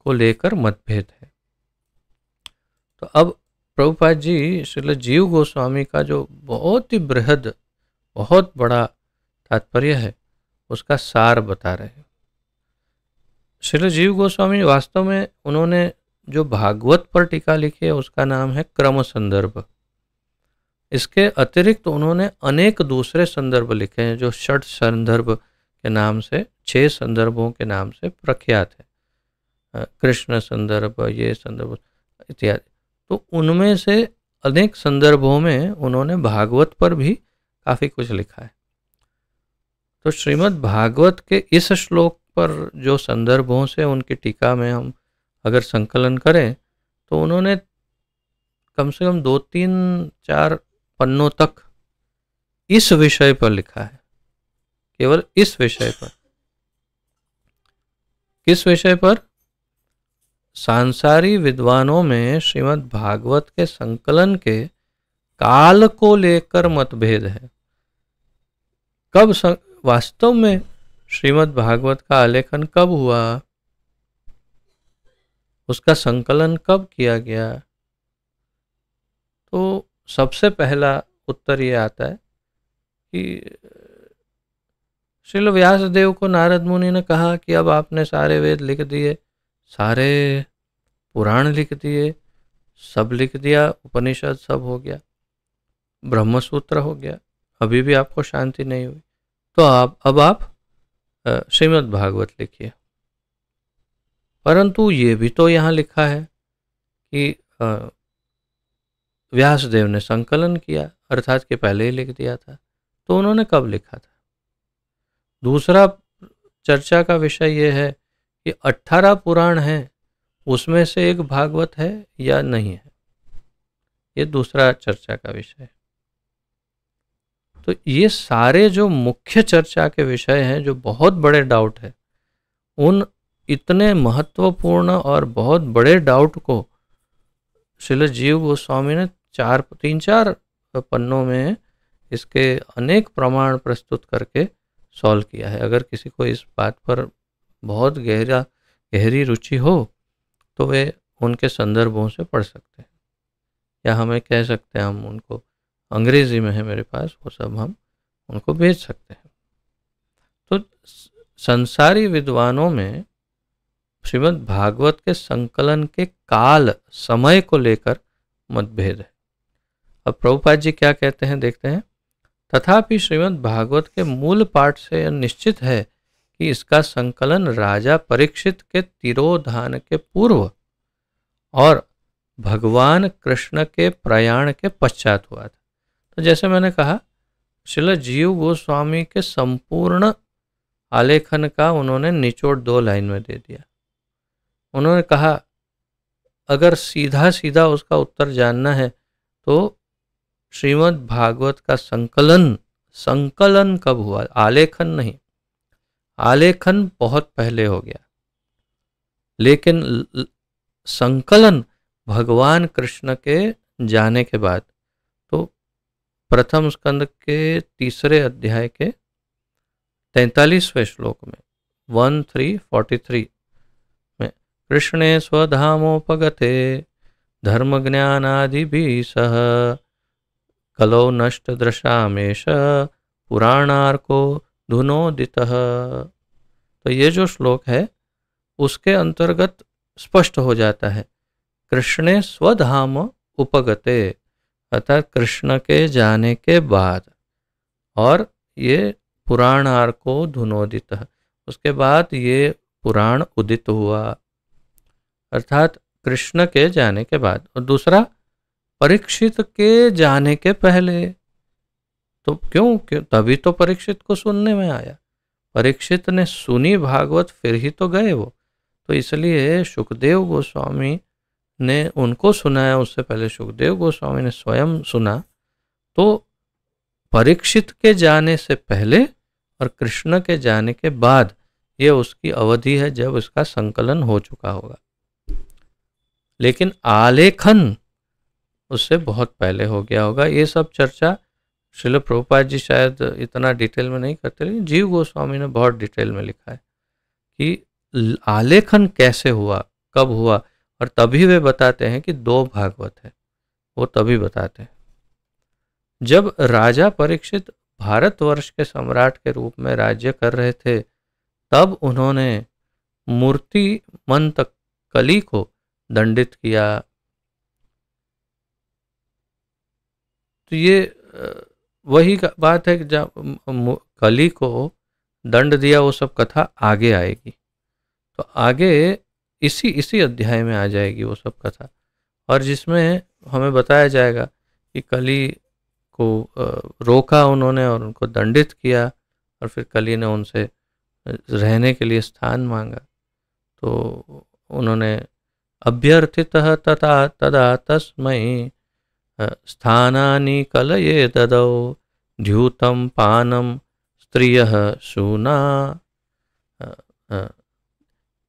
Speaker 1: को लेकर मतभेद है। तो अब प्रभुपाद जी श्रील जीव गोस्वामी का जो बहुत ही बृहद, बहुत बड़ा तात्पर्य है, उसका सार बता रहे हैं। श्रील जीव गोस्वामी वास्तव में उन्होंने जो भागवत पर टीका लिखी है उसका नाम है क्रम संदर्भ। इसके अतिरिक्त उन्होंने अनेक दूसरे संदर्भ लिखे हैं जो षट संदर्भ के नाम से, 6 संदर्भों के नाम से प्रख्यात है, कृष्ण संदर्भ, ये संदर्भ इत्यादि। तो उनमें से अनेक संदर्भों में उन्होंने भागवत पर भी काफ़ी कुछ लिखा है। तो श्रीमद् भागवत के इस श्लोक पर जो संदर्भों से उनकी टीका में हम अगर संकलन करें तो उन्होंने कम से कम 2-3-4 पन्नों तक इस विषय पर लिखा है, केवल इस विषय पर। किस विषय पर? सांसारी विद्वानों में श्रीमद् भागवत के संकलन के काल को लेकर मतभेद है। कब वास्तव में श्रीमद् भागवत का आलेखन कब हुआ, उसका संकलन कब किया गया? तो सबसे पहला उत्तर ये आता है कि श्रील व्यासदेव को नारद मुनि ने कहा कि अब आपने सारे वेद लिख दिए, सारे पुराण लिख दिए, सब लिख दिया, उपनिषद सब हो गया, ब्रह्मसूत्र हो गया, अभी भी आपको शांति नहीं हुई, तो अब आप श्रीमद् भागवत लिखिए। परंतु ये भी तो यहाँ लिखा है कि व्यासदेव ने संकलन किया, अर्थात कि पहले ही लिख दिया था। तो उन्होंने कब लिखा था? दूसरा चर्चा का विषय यह है कि 18 पुराण हैं, उसमें से एक भागवत है या नहीं है, ये दूसरा चर्चा का विषय है। तो ये सारे जो मुख्य चर्चा के विषय हैं, जो बहुत बड़े डाउट है, उन इतने महत्वपूर्ण और बहुत बड़े डाउट को श्रील जीव गोस्वामी ने 3-4 पन्नों में इसके अनेक प्रमाण प्रस्तुत करके सॉल्व किया है। अगर किसी को इस बात पर बहुत गहरी रुचि हो तो वे उनके संदर्भों से पढ़ सकते हैं, या हमें कह सकते हैं, हम उनको अंग्रेजी में है मेरे पास, वो सब हम उनको भेज सकते हैं। तो संसारी विद्वानों में श्रीमद् भागवत के संकलन के काल, समय को लेकर मतभेद है। अब प्रभुपाद जी क्या कहते हैं देखते हैं। तथापि श्रीमद् भागवत के मूल पाठ से यह निश्चित है कि इसका संकलन राजा परीक्षित के तिरोधान के पूर्व और भगवान कृष्ण के प्रयाण के पश्चात हुआ था। तो जैसे मैंने कहा, श्रील जीव गोस्वामी के संपूर्ण आलेखन का उन्होंने निचोड़ 2 लाइन में दे दिया। उन्होंने कहा अगर सीधा सीधा उसका उत्तर जानना है तो श्रीमद् भागवत का संकलन कब हुआ, आलेखन नहीं। आलेखन बहुत पहले हो गया, लेकिन संकलन भगवान कृष्ण के जाने के बाद। तो प्रथम स्कंद के 3 अध्याय के 43वें श्लोक में 1343 में कृष्णे स्वधामोपगते धर्म ज्ञानादिभिः सह कलौ नष्ट दृशामेश पुराणार्को धुनोदितः। तो ये जो श्लोक है उसके अंतर्गत स्पष्ट हो जाता है कृष्णे स्वधाम उपगते, अर्थात कृष्ण के जाने के बाद, और ये पुराणार्को धुनोदितः, उसके बाद ये पुराण उदित हुआ, अर्थात कृष्ण के जाने के बाद। और दूसरा परीक्षित के जाने के पहले। तो क्यों तभी तो परीक्षित को सुनने में आया। परीक्षित ने सुनी भागवत फिर ही तो गए वो। तो इसलिए सुखदेव गोस्वामी ने उनको सुनाया, उससे पहले सुखदेव गोस्वामी ने स्वयं सुना। तो परीक्षित के जाने से पहले और कृष्ण के जाने के बाद ये उसकी अवधि है जब इसका संकलन हो चुका होगा। लेकिन आलेखन उससे बहुत पहले हो गया होगा। ये सब चर्चा श्रील प्रभुपाद जी शायद इतना डिटेल में नहीं करते, लेकिन जीव गोस्वामी ने बहुत डिटेल में लिखा है कि आलेखन कैसे हुआ, कब हुआ, और तभी वे बताते हैं कि 2 भागवत है, वो तभी बताते हैं। जब राजा परीक्षित भारतवर्ष के सम्राट के रूप में राज्य कर रहे थे, तब उन्होंने मूर्तिमंत कली को दंडित किया। तो ये वही बात है कि जब कली को दंड दिया, वो सब कथा आगे आएगी। तो आगे इसी अध्याय में आ जाएगी वो सब कथा, और जिसमें हमें बताया जाएगा कि कली को रोका उन्होंने और उनको दंडित किया, और फिर कली ने उनसे रहने के लिए स्थान मांगा। तो उन्होंने अभ्यर्थितः तथा तदा तस्मै स्थानानि कलये ददौ द्यूतं पानं स्त्रियः शूना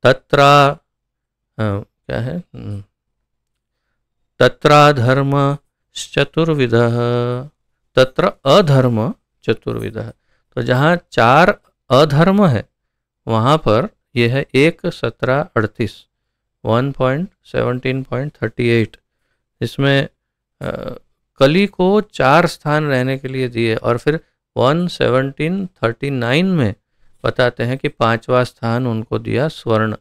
Speaker 1: तत्रा क्या है, तत्राधर्म चतुर्विधः, तत्र अधर्म चतुर्विधः। तो जहाँ 4 अधर्म है वहाँ पर यह है 1:17:38 1.17.38। इसमें कली को 4 स्थान रहने के लिए दिए, और फिर 1:17:39 में बताते हैं कि 5वां स्थान उनको दिया स्वर्ण।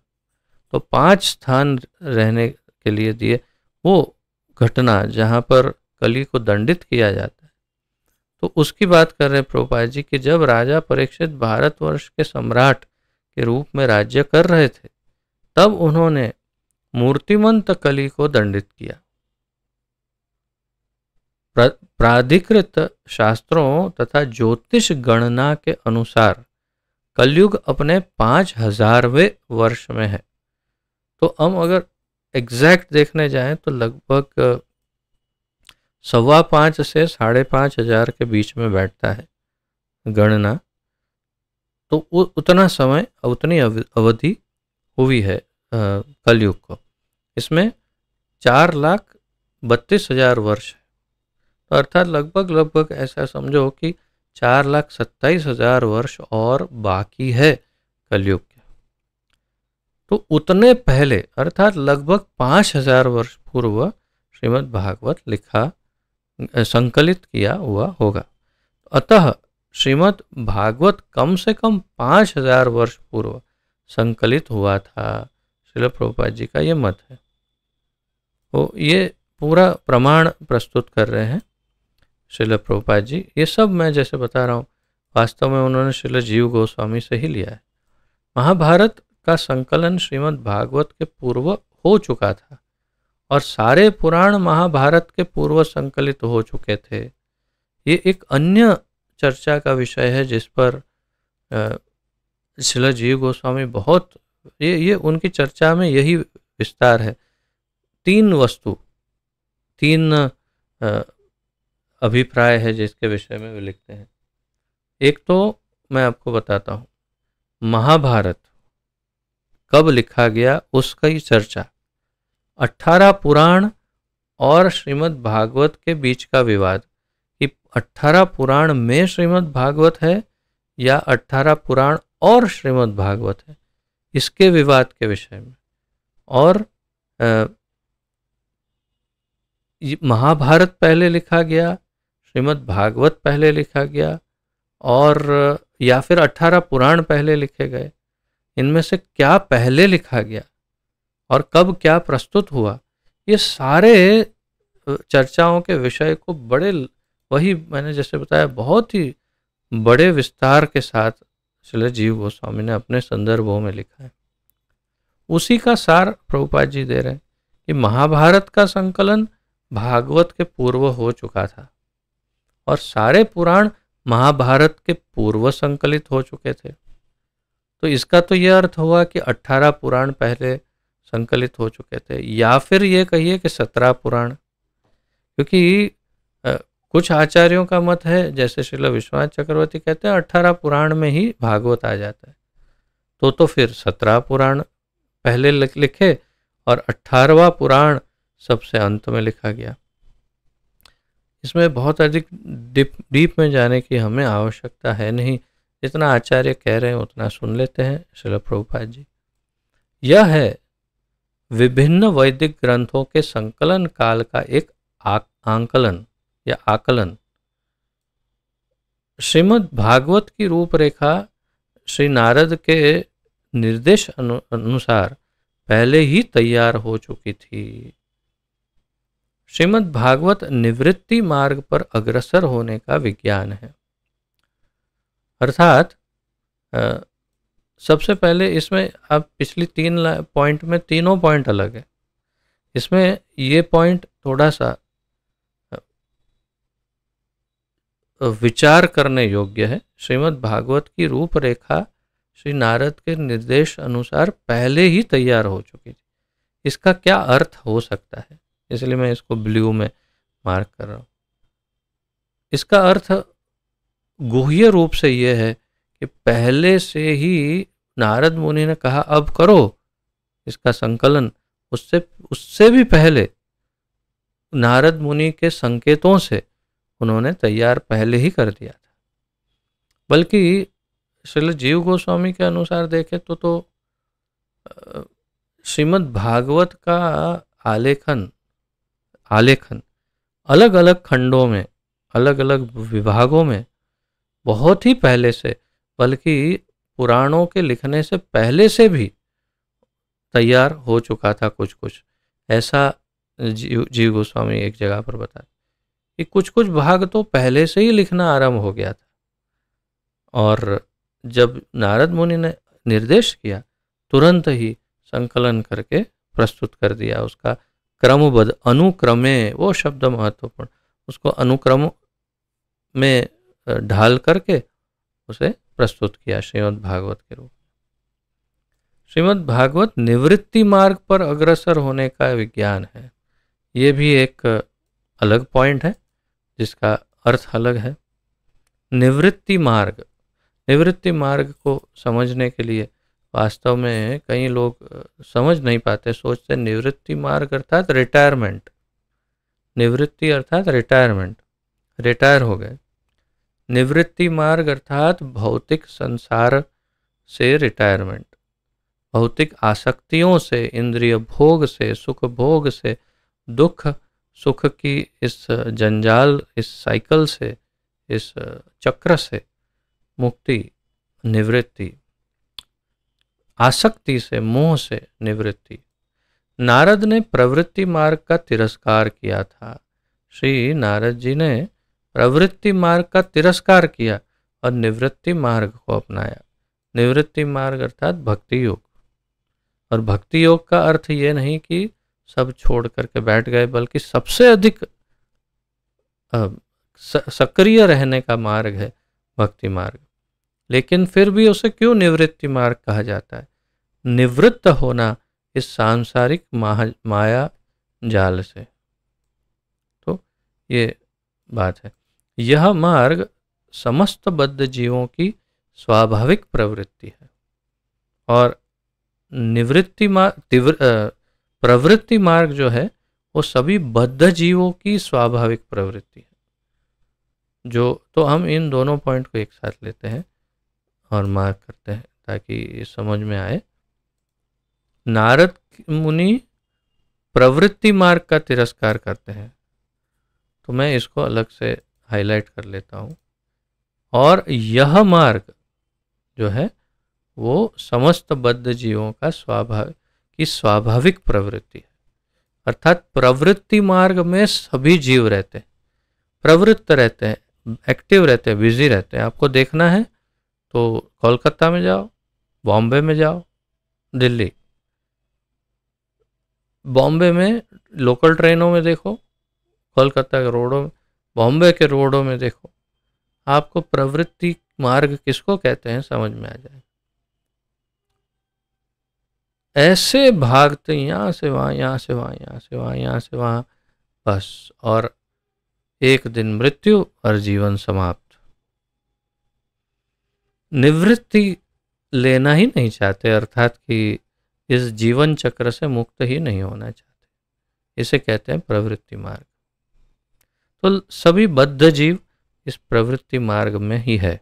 Speaker 1: तो 5 स्थान रहने के लिए दिए। वो घटना जहाँ पर कली को दंडित किया जाता है, तो उसकी बात कर रहे प्रभुपाद जी कि जब राजा परीक्षित भारतवर्ष के सम्राट के रूप में राज्य कर रहे थे, तब उन्होंने मूर्तिमंत कली को दंडित किया। प्राधिकृत शास्त्रों तथा ज्योतिष गणना के अनुसार कलयुग अपने 5000वें वर्ष में है। तो हम अगर एग्जैक्ट देखने जाएं तो लगभग 5.25 से 5,500 के बीच में बैठता है गणना। तो उतना समय, उतनी अवधि हुई है कलयुग को। इसमें 4,32,000 वर्ष है। तो अर्थात लगभग ऐसा समझो कि 4,27,000 वर्ष और बाकी है कलयुग के। तो उतने पहले, अर्थात लगभग 5,000 वर्ष पूर्व श्रीमद् भागवत लिखा, संकलित किया हुआ होगा। अतः श्रीमद् भागवत कम से कम 5,000 वर्ष पूर्व संकलित हुआ था। श्रील प्रभुपाद जी का ये मत है। तो ये पूरा प्रमाण प्रस्तुत कर रहे हैं श्रील प्रभुपाद जी, ये सब मैं जैसे बता रहा हूँ वास्तव में उन्होंने श्रील जीव गोस्वामी से ही लिया है। महाभारत का संकलन श्रीमद् भागवत के पूर्व हो चुका था और सारे पुराण महाभारत के पूर्व संकलित हो चुके थे। ये एक अन्य चर्चा का विषय है जिस पर श्रील जीव गोस्वामी बहुत ये उनकी चर्चा में यही विस्तार है। तीन वस्तु, तीन अभिप्राय है जिसके विषय में वे लिखते हैं। एक तो मैं आपको बताता हूँ, महाभारत कब लिखा गया उसका ही चर्चा, 18 पुराण और श्रीमद् भागवत के बीच का विवाद कि 18 पुराण में श्रीमद् भागवत है या 18 पुराण और श्रीमद् भागवत है, इसके विवाद के विषय में। और महाभारत पहले लिखा गया, श्रीमद् भागवत पहले लिखा गया, और या फिर 18 पुराण पहले लिखे गए, इनमें से क्या पहले लिखा गया और कब क्या प्रस्तुत हुआ, ये सारे चर्चाओं के विषय को बड़े, वही मैंने जैसे बताया, बहुत ही बड़े विस्तार के साथ श्रील जीव गोस्वामी ने अपने संदर्भों में लिखा है। उसी का सार प्रभुपाद जी दे रहे हैं कि महाभारत का संकलन भागवत के पूर्व हो चुका था और सारे पुराण महाभारत के पूर्व संकलित हो चुके थे। तो इसका तो यह अर्थ हुआ कि 18 पुराण पहले संकलित हो चुके थे, या फिर ये कहिए कि 17 पुराण, क्योंकि कुछ आचार्यों का मत है, जैसे श्रील विश्वनाथ चक्रवर्ती कहते हैं 18 पुराण में ही भागवत आ जाता है, तो फिर 17 पुराण पहले लिखे और 18वां पुराण सबसे अंत में लिखा गया। इसमें बहुत अधिक डीप में जाने की हमें आवश्यकता है नहीं, जितना आचार्य कह रहे हैं उतना सुन लेते हैं श्रील प्रभुपाद जी। यह है विभिन्न वैदिक ग्रंथों के संकलन काल का एक आंकलन या आकलन। श्रीमद् भागवत की रूपरेखा श्री नारद के निर्देश अनुसार पहले ही तैयार हो चुकी थी। श्रीमद् भागवत निवृत्ति मार्ग पर अग्रसर होने का विज्ञान है। अर्थात सबसे पहले इसमें अब पिछली 3 पॉइंट में तीनों पॉइंट अलग है, इसमें ये पॉइंट थोड़ा सा विचार करने योग्य है। श्रीमद् भागवत की रूपरेखा श्री नारद के निर्देश अनुसार पहले ही तैयार हो चुकी थी। इसका क्या अर्थ हो सकता है, इसलिए मैं इसको ब्लू में मार्क कर रहा हूँ। इसका अर्थ गुह्य रूप से यह है कि पहले से ही नारद मुनि ने कहा अब करो इसका संकलन, उससे भी पहले नारद मुनि के संकेतों से उन्होंने तैयार पहले ही कर दिया था। बल्कि श्रील जीव गोस्वामी के अनुसार देखें तो श्रीमद् भागवत का आलेखन अलग अलग खंडों में, अलग अलग विभागों में बहुत ही पहले से, बल्कि पुराणों के लिखने से पहले से भी तैयार हो चुका था कुछ कुछ। ऐसा जीव गोस्वामी एक जगह पर बताते कि कुछ कुछ भाग तो पहले से ही लिखना आरंभ हो गया था, और जब नारद मुनि ने निर्देश किया तुरंत ही संकलन करके प्रस्तुत कर दिया। उसका क्रमबद्ध, अनुक्रमे, वो शब्द महत्वपूर्ण, उसको अनुक्रम में ढाल करके उसे प्रस्तुत किया श्रीमद् भागवत के रूप में। श्रीमद् भागवत निवृत्ति मार्ग पर अग्रसर होने का विज्ञान है। ये भी एक अलग पॉइंट है जिसका अर्थ अलग है। निवृत्ति मार्ग को समझने के लिए वास्तव में कई लोग समझ नहीं पाते, सोचते निवृत्ति मार्ग अर्थात रिटायरमेंट, निवृत्ति अर्थात रिटायरमेंट, रिटायर हो गए। निवृत्ति मार्ग अर्थात भौतिक संसार से रिटायरमेंट, भौतिक आसक्तियों से, इंद्रिय भोग से, सुख भोग से, दुख सुख की इस जंजाल, इस साइकिल से, इस चक्र से मुक्ति, निवृत्ति, आसक्ति से, मोह से निवृत्ति। नारद ने प्रवृत्ति मार्ग का तिरस्कार किया था। श्री नारद जी ने प्रवृत्ति मार्ग का तिरस्कार किया और निवृत्ति मार्ग को अपनाया। निवृत्ति मार्ग अर्थात भक्ति योग। और भक्ति योग का अर्थ ये नहीं कि सब छोड़ करके बैठ गए, बल्कि सबसे अधिक सक्रिय रहने का मार्ग है भक्ति मार्ग। लेकिन फिर भी उसे क्यों निवृत्ति मार्ग कहा जाता है? निवृत्त होना इस सांसारिक माया जाल से। तो ये बात है। यह मार्ग समस्त बद्ध जीवों की स्वाभाविक प्रवृत्ति है और निवृत्ति प्रवृत्ति मार्ग जो है वो सभी बद्ध जीवों की स्वाभाविक प्रवृत्ति है। जो तो हम इन दोनों पॉइंट को एक साथ लेते हैं और मार्क करते हैं ताकि समझ में आए। नारद मुनि प्रवृत्ति मार्ग का तिरस्कार करते हैं, तो मैं इसको अलग से हाईलाइट कर लेता हूँ। और यह मार्ग जो है वो समस्त बद्ध जीवों का स्वाभाविक प्रवृत्ति है। अर्थात प्रवृत्ति मार्ग में सभी जीव रहते हैं, प्रवृत्त रहते हैं, एक्टिव रहते हैं, बिजी रहते हैं। आपको देखना है तो कोलकाता में जाओ, बॉम्बे में जाओ, दिल्ली, बॉम्बे में लोकल ट्रेनों में देखो, कोलकाता के रोडों में, बॉम्बे के रोडों में देखो, आपको प्रवृत्ति मार्ग किसको कहते हैं समझ में आ जाए। ऐसे भागते यहाँ से वहाँ, यहाँ से वहाँ, यहाँ से वहाँ, यहाँ से वहाँ, बस, और एक दिन मृत्यु और जीवन समाप्त। निवृत्ति लेना ही नहीं चाहते, अर्थात कि इस जीवन चक्र से मुक्त ही नहीं होना चाहते। इसे कहते हैं प्रवृत्ति मार्ग। तो सभी बद्ध जीव इस प्रवृत्ति मार्ग में ही है।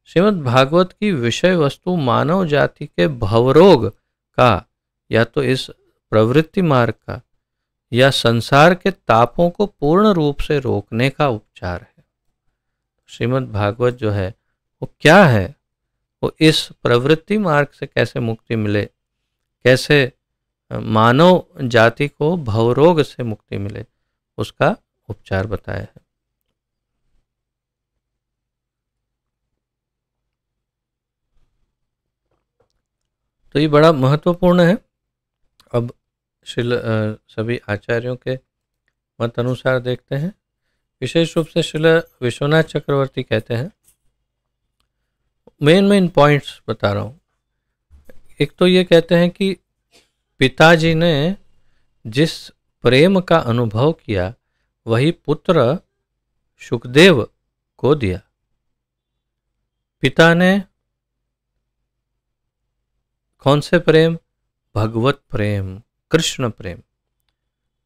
Speaker 1: श्रीमद् भागवत की विषय वस्तु मानव जाति के भवरोग का या तो इस प्रवृत्ति मार्ग का या संसार के तापों को पूर्ण रूप से रोकने का उपचार है। श्रीमद् भागवत जो है वो क्या है? वो इस प्रवृत्ति मार्ग से कैसे मुक्ति मिले, कैसे मानव जाति को भवरोग से मुक्ति मिले, उसका उपचार बताया है। तो ये बड़ा महत्वपूर्ण है। अब सभी आचार्यों के मत अनुसार देखते हैं। विशेष रूप से श्रील विश्वनाथ चक्रवर्ती कहते हैं, मेन पॉइंट्स बता रहा हूँ। एक तो ये कहते हैं कि पिताजी ने जिस प्रेम का अनुभव किया वही पुत्र शुकदेव को दिया। पिता ने कौन से प्रेम? भगवत प्रेम, कृष्ण प्रेम,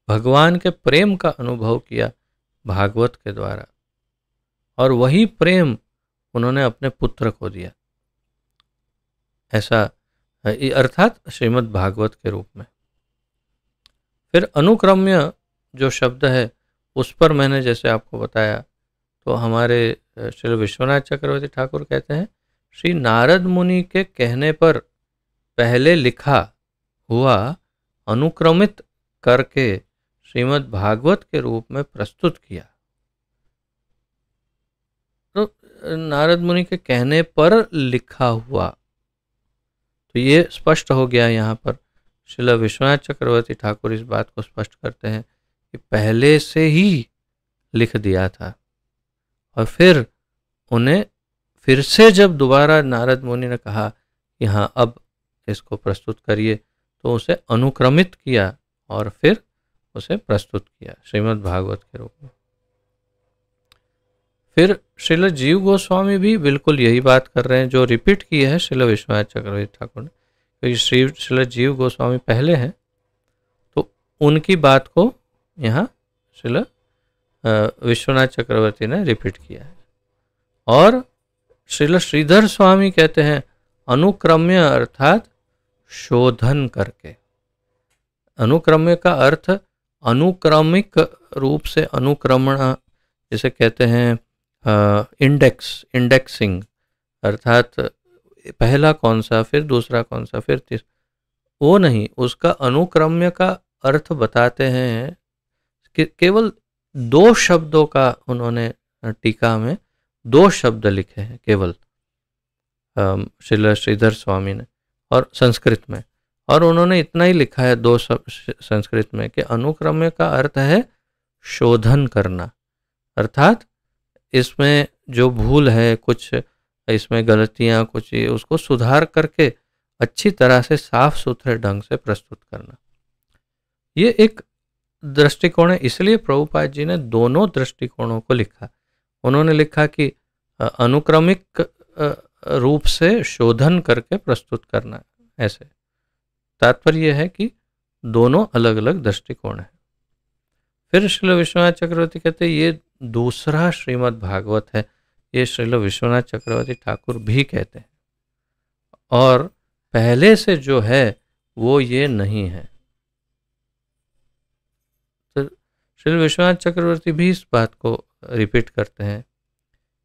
Speaker 1: भगवान के प्रेम का अनुभव किया भागवत के द्वारा, और वही प्रेम उन्होंने अपने पुत्र को दिया। ऐसा अर्थात श्रीमद् भागवत के रूप में। फिर अनुक्रम्य जो शब्द है उस पर मैंने जैसे आपको बताया, तो हमारे श्री विश्वनाथ चक्रवर्ती ठाकुर कहते हैं, श्री नारद मुनि के कहने पर पहले लिखा हुआ अनुक्रमित करके श्रीमद् भागवत के रूप में प्रस्तुत किया। तो नारद मुनि के कहने पर लिखा हुआ, तो ये स्पष्ट हो गया। यहाँ पर श्रील विश्वनाथ चक्रवर्ती ठाकुर इस बात को स्पष्ट करते हैं कि पहले से ही लिख दिया था, और फिर उन्हें फिर से जब दोबारा नारद मुनि ने कहा कि हाँ अब इसको प्रस्तुत करिए, तो उसे अनुक्रमित किया और फिर उसे प्रस्तुत किया श्रीमद् भागवत के रूप में। फिर श्रील जीव गोस्वामी भी बिल्कुल यही बात कर रहे हैं जो रिपीट की है श्रील विश्वनाथ चक्रवर्ती ठाकुर ने, क्योंकि श्रील जीव गोस्वामी पहले हैं, तो उनकी बात को यहाँ श्रील विश्वनाथ चक्रवर्ती ने रिपीट किया है। और श्रील श्रीधर स्वामी कहते हैं अनुक्रम्य अर्थात शोधन करके। अनुक्रम्य का अर्थ अनुक्रमिक रूप से अनुक्रमण, जिसे कहते हैं इंडेक्सिंग, अर्थात पहला कौन सा फिर दूसरा कौन सा फिर तीसरा, वो नहीं, उसका अनुक्रम्य का अर्थ बताते हैं कि केवल 2 शब्दों का उन्होंने टीका में 2 शब्द लिखे हैं केवल, श्रील श्रीधर स्वामी ने, और संस्कृत में, और उन्होंने इतना ही लिखा है 2 शब्द संस्कृत में कि अनुक्रम्य का अर्थ है शोधन करना, अर्थात इसमें जो भूल है, कुछ इसमें गलतियां, कुछ उसको सुधार करके अच्छी तरह से साफ सुथरे ढंग से प्रस्तुत करना। ये एक दृष्टिकोण है, इसलिए प्रभुपाद जी ने दोनों दृष्टिकोणों को लिखा। उन्होंने लिखा कि अनुक्रमिक रूप से शोधन करके प्रस्तुत करना, ऐसे तात्पर्य है कि दोनों अलग अलग दृष्टिकोण है। फिर श्रील विश्वनाथ चक्रवर्ती कहते ये दूसरा श्रीमद् भागवत है, ये श्रील विश्वनाथ चक्रवर्ती ठाकुर भी कहते हैं, और पहले से जो है वो ये नहीं है। तो श्रील विश्वनाथ चक्रवर्ती भी इस बात को रिपीट करते हैं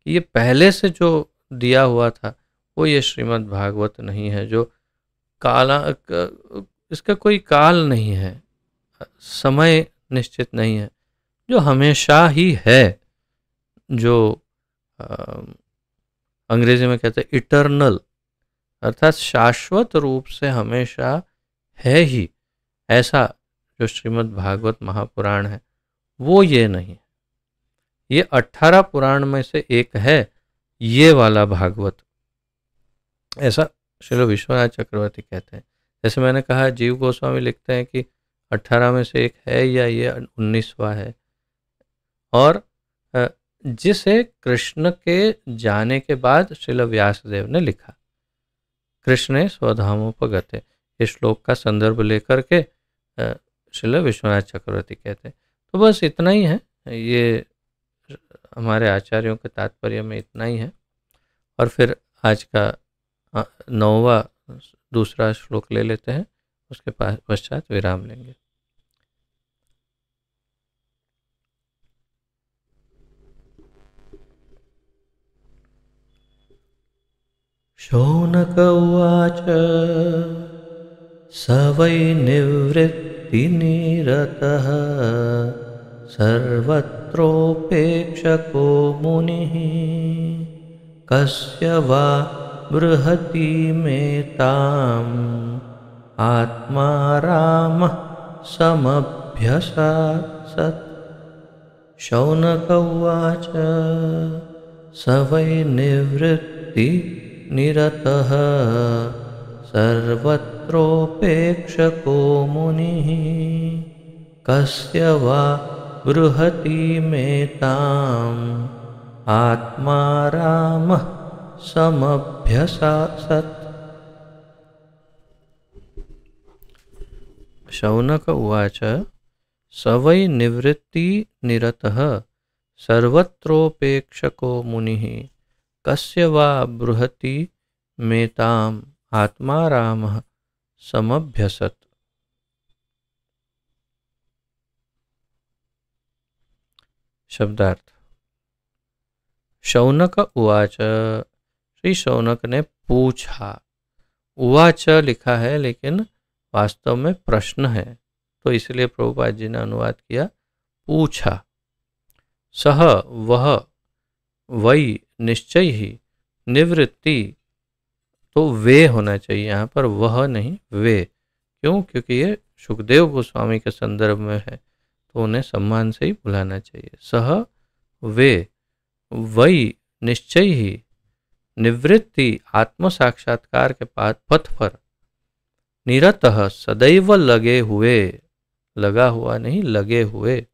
Speaker 1: कि ये पहले से जो दिया हुआ था वो ये श्रीमद् भागवत नहीं है, जो काला, इसका कोई काल नहीं है, समय निश्चित नहीं है, जो हमेशा ही है, जो अंग्रेजी में कहते हैं इटर्नल, अर्थात शाश्वत रूप से हमेशा है ही, ऐसा जो श्रीमद् भागवत महापुराण है वो ये नहीं है। ये 18 पुराण में से एक है ये वाला भागवत, ऐसा श्रील विश्वनाथ चक्रवर्ती कहते हैं। जैसे मैंने कहा जीव गोस्वामी लिखते हैं कि 18 में से एक है या ये 19वां है, और जिसे कृष्ण के जाने के बाद श्रील व्यासदेव ने लिखा, कृष्ण स्वधामोपगते, इस श्लोक का संदर्भ लेकर के श्रील विश्वनाथ चक्रवर्ती कहते हैं। तो बस इतना ही है, ये हमारे आचार्यों के तात्पर्य में इतना ही है। और फिर आज का 9वां दूसरा श्लोक ले लेते हैं, उसके पश्चात विराम लेंगे। शौनक उवाच स वै निवृत्तिनिरतः सर्वत्रोपेक्षको मुनिः कस्य वा बृहतीमेताम् आत्मा रामः समभ्यसात्। शौनक उवाच स वै निवृत्तिनिरतः सर्वत्रोपेक्षको मुनिः कस्य वा बृहतीमेताम् आत्मा रामः समभ्यसात्। शौनक उवाच स वै निवृत्तिनिरतः सर्वत्रोपेक्षको मुनिः कस्य वा बृहतीमेताम् आत्मा रामः समभ्यसत्। शब्दार्थ। शौनक उवाच, श्री शौनक ने पूछा, उवाच लिखा है लेकिन वास्तव में प्रश्न है, तो इसलिए प्रभुपाद जी ने अनुवाद किया पूछा। सह वह, वही निश्चय ही, निवृत्ति तो वे होना चाहिए, यहाँ पर वह नहीं वे, क्यों? क्योंकि ये सुखदेव गोस्वामी के संदर्भ में है तो उन्हें सम्मान से ही बुलाना चाहिए। सह वे, वही निश्चय ही, निवृत्ति आत्म साक्षात्कार के पथ पर, निरतः सदैव लगे हुए, लगा हुआ नहीं लगे हुए,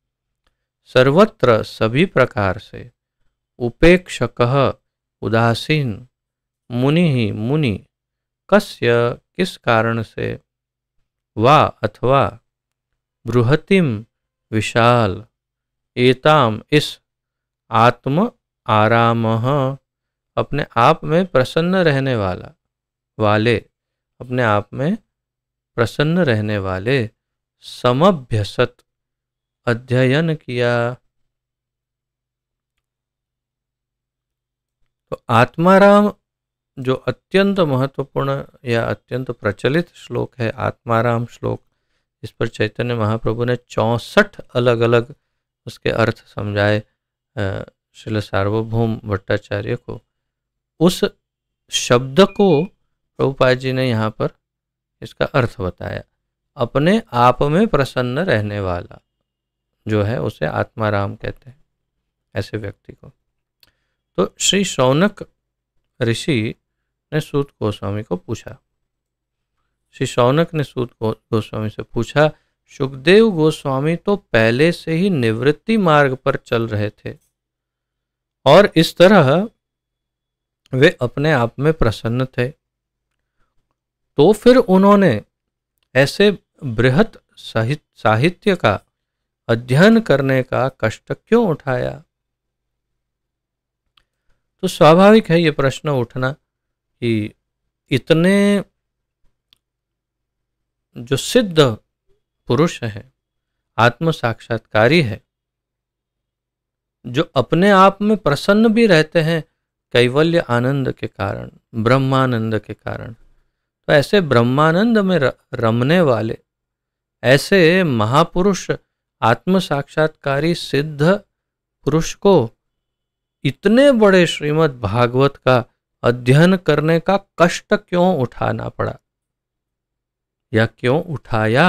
Speaker 1: सर्वत्र सभी प्रकार से, उपेक्षकः उदासीन, मुनि ही मुनि, कस्य किस कारण से, वा अथवा, बृहतिम विशाल, एताम इस, आत्म आरामः अपने आप में प्रसन्न रहने वाला, वाले अपने आप में प्रसन्न रहने वाले, समभ्यसत अध्ययन किया। तो आत्माराम जो अत्यंत महत्वपूर्ण या अत्यंत प्रचलित श्लोक है, आत्माराम श्लोक, इस पर चैतन्य महाप्रभु ने 64 अलग अलग उसके अर्थ समझाए श्रील सार्वभौम भट्टाचार्य को, उस शब्द को प्रभुपाद जी ने यहाँ पर इसका अर्थ बताया। अपने आप में प्रसन्न रहने वाला जो है उसे आत्माराम कहते हैं, ऐसे व्यक्ति को। तो श्री शौनक ऋषि ने सूत गोस्वामी को पूछा, श्री शौनक ने सूत गोस्वामी से पूछा, सुखदेव गोस्वामी तो पहले से ही निवृत्ति मार्ग पर चल रहे थे और इस तरह वे अपने आप में प्रसन्न थे, तो फिर उन्होंने ऐसे बृहत साहित्य का अध्ययन करने का कष्ट क्यों उठाया? तो स्वाभाविक है ये प्रश्न उठना कि इतने जो सिद्ध पुरुष है, आत्म साक्षात्कारी है, जो अपने आप में प्रसन्न भी रहते हैं कैवल्य आनंद के कारण, ब्रह्मानंद के कारण, तो ऐसे ब्रह्मानंद में रमने वाले ऐसे महापुरुष, आत्म साक्षात्कारी सिद्ध पुरुष को इतने बड़े श्रीमद् भागवत का अध्ययन करने का कष्ट क्यों उठाना पड़ा या क्यों उठाया?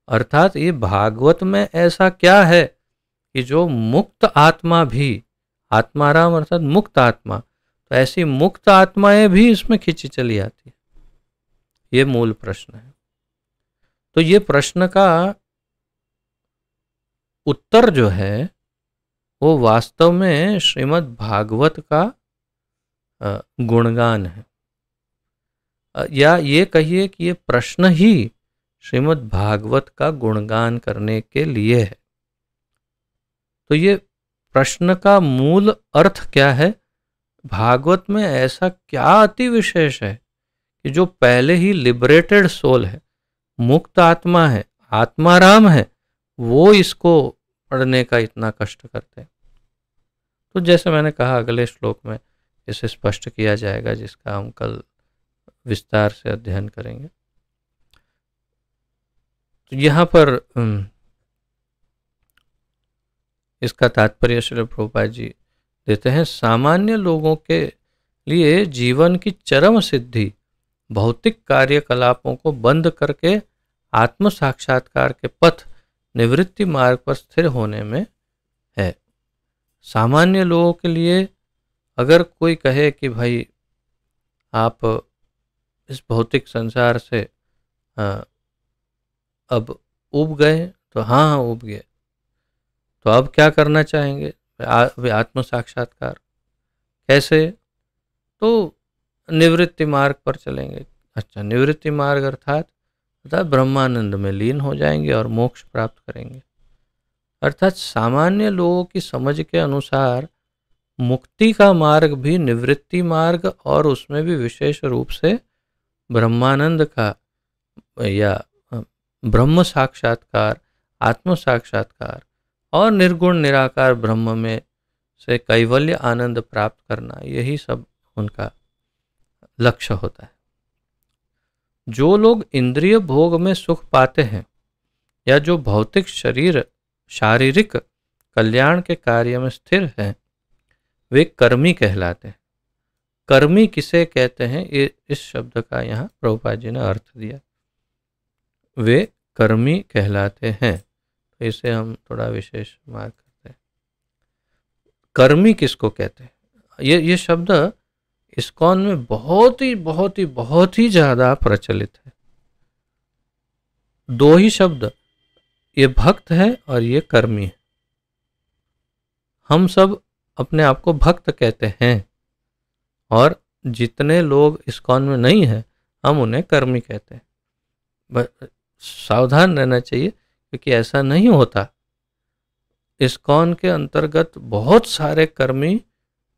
Speaker 1: अर्थात ये भागवत में ऐसा क्या है कि जो मुक्त आत्मा भी, आत्माराम अर्थात मुक्त आत्मा, तो ऐसी मुक्त आत्माएं भी इसमें खींची चली आती है। ये मूल प्रश्न है। तो ये प्रश्न का उत्तर जो है वो वास्तव में श्रीमद् भागवत का गुणगान है, या ये कहिए कि ये प्रश्न ही श्रीमद् भागवत का गुणगान करने के लिए है। तो ये प्रश्न का मूल अर्थ क्या है? भागवत में ऐसा क्या अति विशेष है कि जो पहले ही लिबरेटेड सोल है, मुक्त आत्मा है, आत्माराम है, वो इसको पढ़ने का इतना कष्ट करते हैं? तो जैसे मैंने कहा, अगले श्लोक में इसे स्पष्ट किया जाएगा, जिसका हम कल विस्तार से अध्ययन करेंगे। तो यहाँ पर इसका तात्पर्य श्रील प्रभुपाद जी देते हैं, सामान्य लोगों के लिए जीवन की चरम सिद्धि भौतिक कार्यकलापों को बंद करके आत्म साक्षात्कार के पथ, निवृत्ति मार्ग पर स्थिर होने में है। सामान्य लोगों के लिए अगर कोई कहे कि भाई आप इस भौतिक संसार से अब उब गए, तो हाँ उब गए, तो अब क्या करना चाहेंगे? वे आत्म साक्षात्कार। कैसे? तो निवृत्ति मार्ग पर चलेंगे। अच्छा, निवृत्ति मार्ग अर्थात ब्रह्मानंद में लीन हो जाएंगे और मोक्ष प्राप्त करेंगे। अर्थात सामान्य लोगों की समझ के अनुसार मुक्ति का मार्ग भी निवृत्ति मार्ग, और उसमें भी विशेष रूप से ब्रह्मानंद का या ब्रह्म साक्षात्कार, आत्म साक्षात्कार और निर्गुण निराकार ब्रह्म में से कैवल्य आनंद प्राप्त करना, यही सब उनका लक्ष्य होता है। जो लोग इंद्रिय भोग में सुख पाते हैं या जो भौतिक शारीरिक कल्याण के कार्य में स्थिर हैं, वे कर्मी कहलाते हैं। कर्मी किसे कहते हैं? ये इस शब्द का यहाँ प्रभुपाद जी ने अर्थ दिया, वे कर्मी कहलाते हैं। तो इसे हम थोड़ा विशेष मार्क करते हैं। कर्मी किसको कहते हैं? ये शब्द इस्कॉन में बहुत ही ज़्यादा प्रचलित है। दो ही शब्द, ये भक्त है और ये कर्मी है। हम सब अपने आप को भक्त कहते हैं, और जितने लोग इस्कॉन में नहीं हैं हम उन्हें कर्मी कहते हैं। सावधान रहना चाहिए, क्योंकि ऐसा नहीं होता। इस्कॉन के अंतर्गत बहुत सारे कर्मी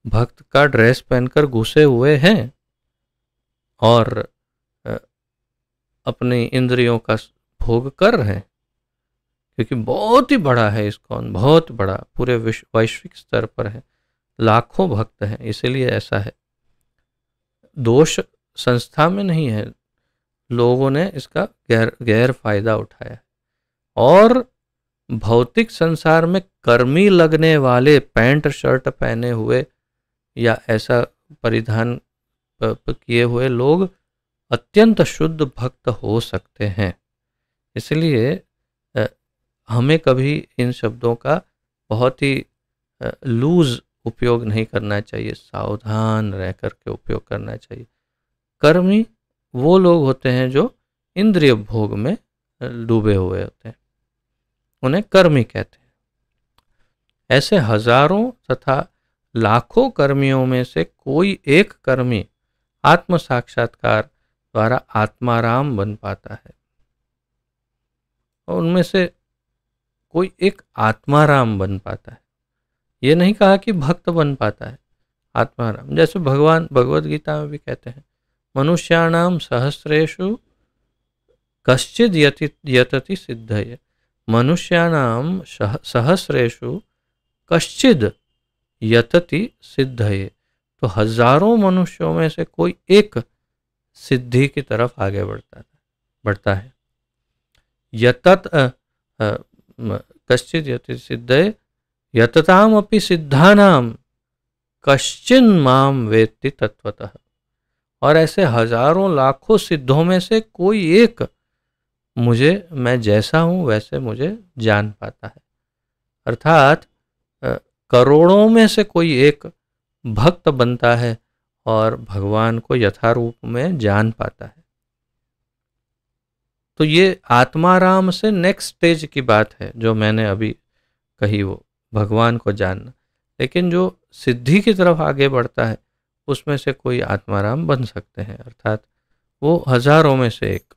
Speaker 1: भक्त का ड्रेस पहनकर घुसे हुए हैं और अपनी इंद्रियों का भोग कर रहे हैं, क्योंकि बहुत ही बड़ा है इस्कॉन, बहुत बड़ा, पूरे वैश्विक स्तर पर है, लाखों भक्त हैं, इसीलिए ऐसा है। दोष संस्था में नहीं है, लोगों ने इसका गैर फायदा उठाया है। और भौतिक संसार में कर्मी लगने वाले पैंट शर्ट पहने हुए या ऐसा परिधान किए हुए लोग अत्यंत शुद्ध भक्त हो सकते हैं। इसलिए हमें कभी इन शब्दों का बहुत ही लूज उपयोग नहीं करना चाहिए, सावधान रह कर के उपयोग करना चाहिए। कर्मी वो लोग होते हैं जो इंद्रिय भोग में डूबे हुए होते हैं, उन्हें कर्मी कहते हैं। ऐसे हजारों तथा लाखों कर्मियों में से कोई एक कर्मी आत्म साक्षात्कार द्वारा आत्माराम बन पाता है, और उनमें से कोई एक आत्माराम बन पाता है। ये नहीं कहा कि भक्त बन पाता है, आत्माराम। जैसे भगवान भगवद गीता में भी कहते हैं, मनुष्याणाम सहस्रेषु कश्चिद यतति सिद्धये। मनुष्याणाम सहस्रेषु कश्चिद यतति सिद्धये। तो हजारों मनुष्यों में से कोई एक सिद्धि की तरफ आगे बढ़ता है। यतत कश्चिद यतति सिद्धये यतताम अपि सिद्धानाम कश्चिन माम वेत्ति तत्वतः। और ऐसे हजारों लाखों सिद्धों में से कोई एक मैं जैसा हूं वैसे मुझे जान पाता है। अर्थात करोड़ों में से कोई एक भक्त बनता है और भगवान को यथारूप में जान पाता है। तो ये आत्माराम से नेक्स्ट स्टेज की बात है जो मैंने अभी कही, वो भगवान को जानना। लेकिन जो सिद्धि की तरफ आगे बढ़ता है उसमें से कोई आत्माराम बन सकते हैं, अर्थात वो हजारों में से एक।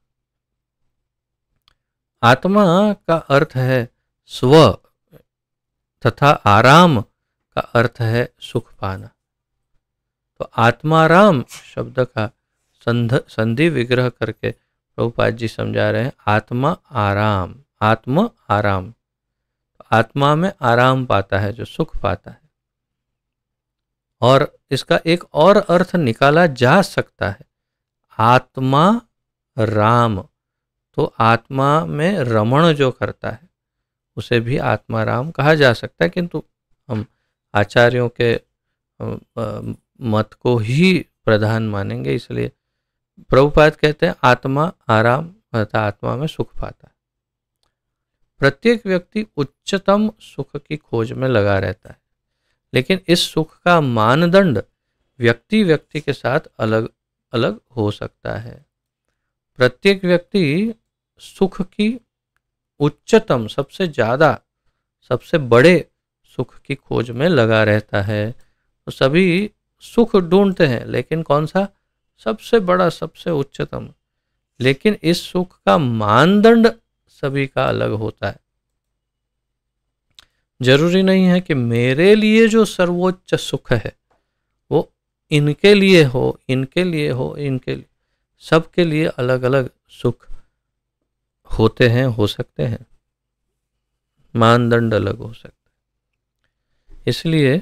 Speaker 1: आत्मा का अर्थ है स्व तथा आराम का अर्थ है सुख पाना। तो आत्माराम शब्द का संधि विग्रह करके प्रभुपाद जी समझा रहे हैं आत्मा आराम, आत्म आराम। आत्मा में आराम पाता है, जो सुख पाता है। और इसका एक और अर्थ निकाला जा सकता है, आत्मा राम। तो आत्मा में रमण जो करता है उसे भी आत्माराम कहा जा सकता है, किंतु हम आचार्यों के मत को ही प्रधान मानेंगे। इसलिए प्रभुपाद कहते हैं आत्मा आराम अर्थात आत्मा में सुख पाता है। प्रत्येक व्यक्ति उच्चतम सुख की खोज में लगा रहता है, लेकिन इस सुख का मानदंड व्यक्ति व्यक्ति के साथ अलग अलग हो सकता है। प्रत्येक व्यक्ति सुख की उच्चतम, सबसे ज़्यादा, सबसे बड़े सुख की खोज में लगा रहता है। तो सभी सुख ढूंढते हैं, लेकिन कौन सा सबसे बड़ा, सबसे उच्चतम। लेकिन इस सुख का मानदंड सभी का अलग होता है। जरूरी नहीं है कि मेरे लिए जो सर्वोच्च सुख है वो इनके लिए हो, इनके लिए हो, इनके लिए, सबके लिए अलग अलग सुख होते हैं, हो सकते हैं, मानदंड अलग हो सकते हैं। इसलिए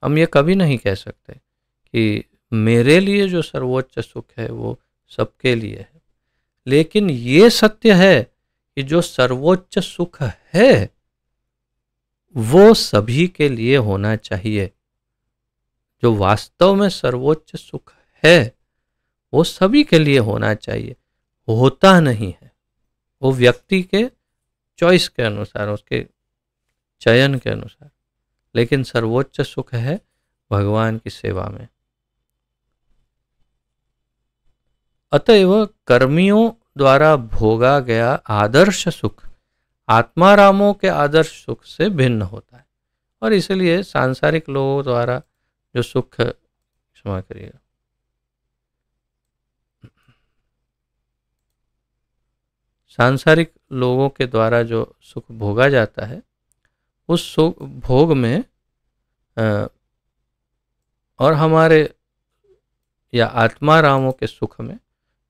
Speaker 1: हम ये कभी नहीं कह सकते कि मेरे लिए जो सर्वोच्च सुख है वो सबके लिए है। लेकिन ये सत्य है कि जो सर्वोच्च सुख है वो सभी के लिए होना चाहिए। जो वास्तव में सर्वोच्च सुख है वो सभी के लिए होना चाहिए, होता नहीं है। वो व्यक्ति के चॉइस के अनुसार, उसके चयन के अनुसार। लेकिन सर्वोच्च सुख है भगवान की सेवा में। अतएव कर्मियों द्वारा भोगा गया आदर्श सुख आत्मारामों के आदर्श सुख से भिन्न होता है। और इसलिए सांसारिक लोगों द्वारा जो सुख, क्षमा करिएगा, सांसारिक लोगों के द्वारा जो सुख भोगा जाता है उस सुख भोग में और हमारे या आत्मारामों के सुख में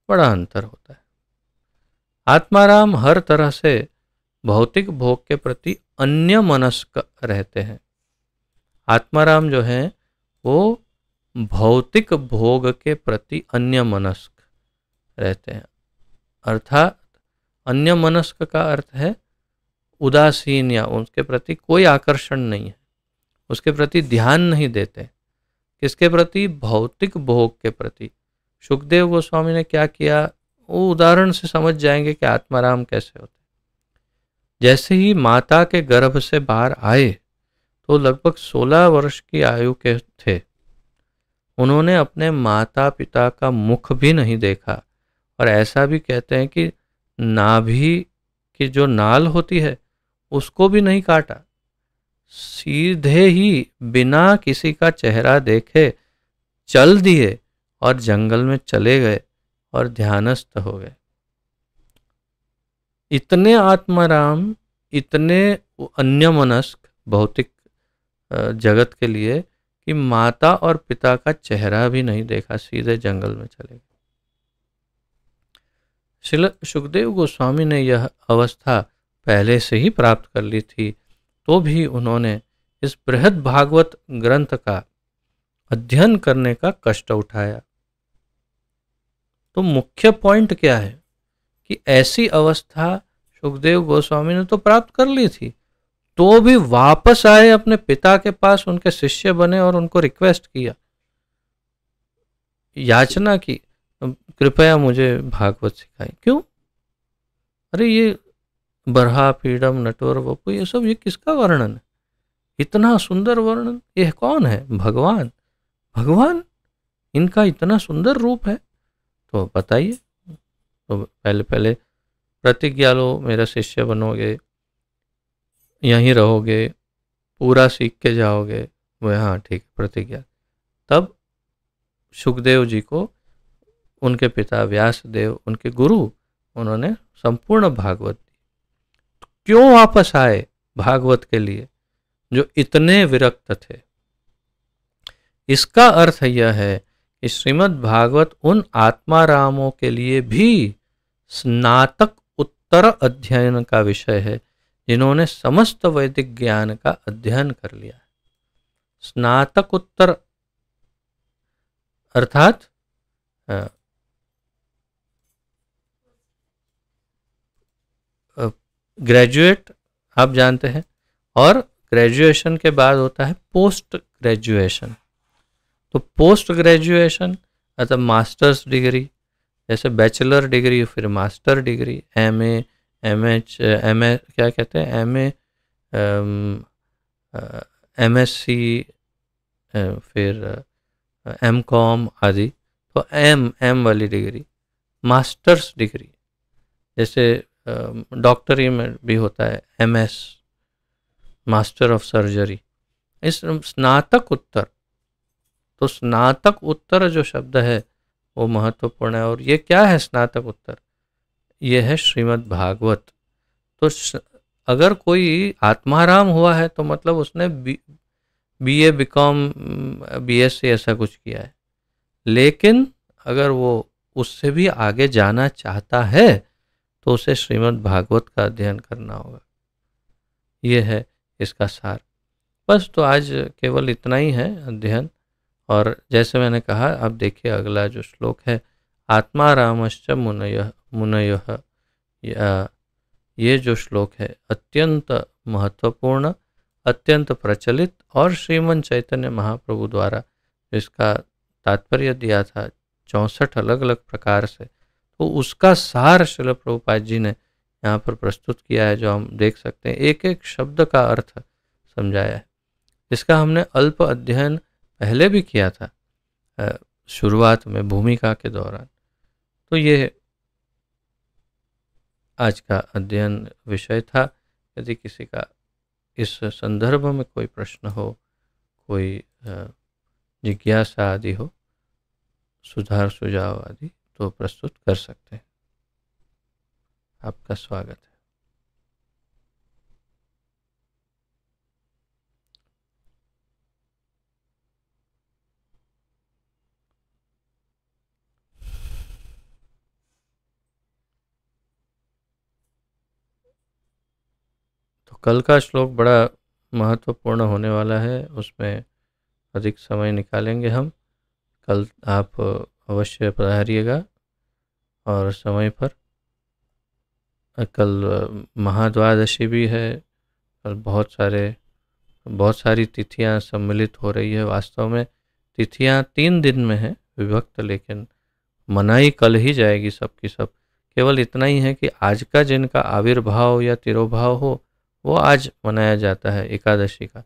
Speaker 1: बड़ा अंतर होता है। आत्माराम हर तरह से भौतिक भोग के प्रति अन्य मनस्क रहते हैं। आत्माराम जो हैं वो भौतिक भोग के प्रति अन्य मनस्क रहते हैं। अर्थात अन्य मनस्क का अर्थ है उदासीन या उसके प्रति कोई आकर्षण नहीं है, उसके प्रति ध्यान नहीं देते। किसके प्रति? भौतिक भोग के प्रति। सुखदेव गोस्वामी ने क्या किया, वो उदाहरण से समझ जाएंगे कि आत्माराम कैसे होते। जैसे ही माता के गर्भ से बाहर आए तो लगभग 16 वर्ष की आयु के थे। उन्होंने अपने माता पिता का मुख भी नहीं देखा, और ऐसा भी कहते हैं कि नाभि की जो नाल होती है उसको भी नहीं काटा। सीधे ही बिना किसी का चेहरा देखे चल दिए और जंगल में चले गए और ध्यानस्थ हो गए। इतने आत्माराम, इतने अन्यमनस्क भौतिक जगत के लिए कि माता और पिता का चेहरा भी नहीं देखा, सीधे जंगल में चले गए। श्रील सुखदेव गोस्वामी ने यह अवस्था पहले से ही प्राप्त कर ली थी, तो भी उन्होंने इस बृहद भागवत ग्रंथ का अध्ययन करने का कष्ट उठाया। तो मुख्य पॉइंट क्या है कि ऐसी अवस्था सुखदेव गोस्वामी ने तो प्राप्त कर ली थी, तो भी वापस आए अपने पिता के पास, उनके शिष्य बने और उनको रिक्वेस्ट किया, याचना की, कृपया मुझे भागवत सिखाएं। क्यों? अरे ये बरहा, पीड़म, नटवर, वपु, ये किसका वर्णन है? इतना सुंदर वर्णन, यह कौन है? भगवान। भगवान, इनका इतना सुंदर रूप है, तो बताइए। तो पहले पहले प्रतिज्ञा लो, मेरा शिष्य बनोगे, यहीं रहोगे, पूरा सीख के जाओगे। वो हाँ ठीक, प्रतिज्ञा। तब सुखदेव जी को उनके पिता व्यासदेव, उनके गुरु, उन्होंने संपूर्ण भागवत दी। तो क्यों वापस आए भागवत के लिए जो इतने विरक्त थे? इसका अर्थ यह है कि श्रीमद् भागवत उन आत्मारामों के लिए भी स्नातक उत्तर अध्ययन का विषय है जिन्होंने समस्त वैदिक ज्ञान का अध्ययन कर लिया है। स्नातक उत्तर अर्थात ग्रेजुएट, आप जानते हैं, और ग्रेजुएशन के बाद होता है पोस्ट ग्रेजुएशन। तो पोस्ट ग्रेजुएशन अर्थात मास्टर्स डिग्री, जैसे बैचलर डिग्री, फिर master degree, MA, MH, MA क्या कहते हैं, एमए, एमएससी, फिर एमकॉम आदि। तो एम वाली डिग्री, मास्टर्स डिग्री, जैसे डॉक्टरी में भी होता है एमएस, मास्टर ऑफ सर्जरी। इस स्नातक उत्तर, तो स्नातक उत्तर जो शब्द है वो महत्वपूर्ण है। और ये क्या है स्नातक उत्तर? ये है श्रीमद् भागवत। तो अगर कोई आत्माराम हुआ है तो मतलब उसने बीए, बीकॉम, बीएससी ऐसा कुछ किया है। लेकिन अगर वो उससे भी आगे जाना चाहता है तो उसे श्रीमद् भागवत का अध्ययन करना होगा। ये है इसका सार। बस, तो आज केवल इतना ही है अध्ययन। और जैसे मैंने कहा, अब देखिए अगला जो श्लोक है, आत्मारामश्च मुनयः मुनयः, ये जो श्लोक है अत्यंत महत्वपूर्ण, अत्यंत प्रचलित, और श्रीमन चैतन्य महाप्रभु द्वारा इसका तात्पर्य दिया था 64 अलग अलग प्रकार से, तो उसका सार श्रील प्रभुपाद जी ने यहाँ पर प्रस्तुत किया है, जो हम देख सकते हैं। एक एक शब्द का अर्थ समझाया है। इसका हमने अल्प अध्ययन पहले भी किया था शुरुआत में भूमिका के दौरान। तो ये आज का अध्ययन विषय था। यदि किसी का इस संदर्भ में कोई प्रश्न हो, कोई जिज्ञासा आदि हो, सुधार सुझाव आदि, तो प्रस्तुत कर सकते हैं। आपका स्वागत है। तो कल का श्लोक बड़ा महत्वपूर्ण होने वाला है, उसमें अधिक समय निकालेंगे हम। कल आप अवश्य पधारिएगा और समय पर। कल महाद्वादशी भी है। कल बहुत सारी तिथियां सम्मिलित हो रही है। वास्तव में तिथियां 3 दिन में है विभक्त, लेकिन मनाई कल ही जाएगी सबकी सब। केवल इतना ही है कि आज का जिनका आविर्भाव या तिरोभाव हो वो आज मनाया जाता है एकादशी का,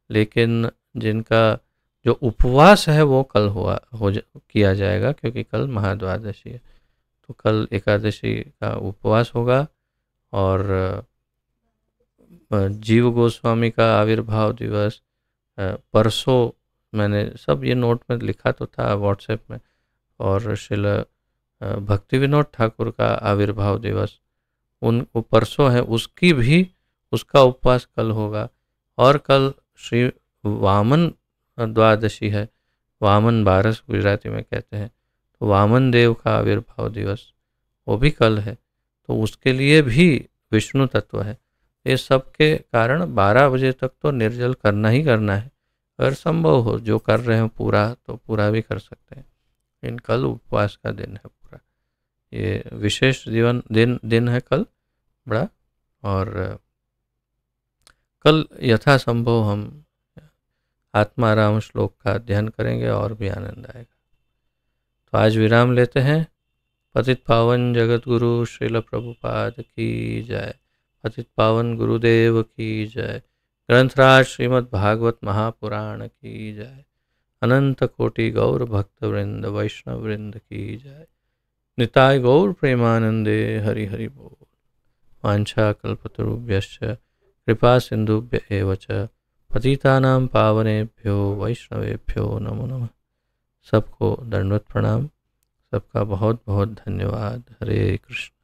Speaker 1: लेकिन जिनका जो उपवास है वो कल किया जाएगा, क्योंकि कल महाद्वादशी है। तो कल एकादशी का उपवास होगा। और जीव गोस्वामी का आविर्भाव दिवस परसों, मैंने सब ये नोट में लिखा तो था व्हाट्सएप में। और श्रील भक्ति विनोद ठाकुर का आविर्भाव दिवस वो परसों है, उसका उपवास कल होगा। और कल श्री वामन द्वादशी है। वामन बारस गुजराती में कहते हैं, तो वामन देव का आविर्भाव दिवस वो भी कल है। तो उसके लिए भी विष्णु तत्व है। ये सब के कारण 12 बजे तक तो निर्जल करना ही करना है। अगर संभव हो, जो कर रहे हो पूरा तो पूरा भी कर सकते हैं, लेकिन कल उपवास का दिन है पूरा। ये विशेष दिन है कल बड़ा। और कल यथासंभव हम आत्माराम श्लोक का अध्ययन करेंगे और भी आनंद आएगा। तो आज विराम लेते हैं। पतित पावन जगत गुरु श्रील प्रभुपाद की जय। पतित पावन गुरुदेव की जय। ग्रंथराज श्रीमद् भागवत महापुराण की जय। अनंत कोटि गौर भक्त वृंद वैष्णव वृंद की जय। निताय गौर प्रेमानंदे हरि हरि बोल। वांछा कल्पतरुभ्यश्च कृपा सिंधुभ्य एव च पतितानां पावनेभ्यो वैष्णवेभ्यो नमो नमः। सबको दंडवत प्रणाम। सबका बहुत बहुत धन्यवाद। हरे कृष्ण।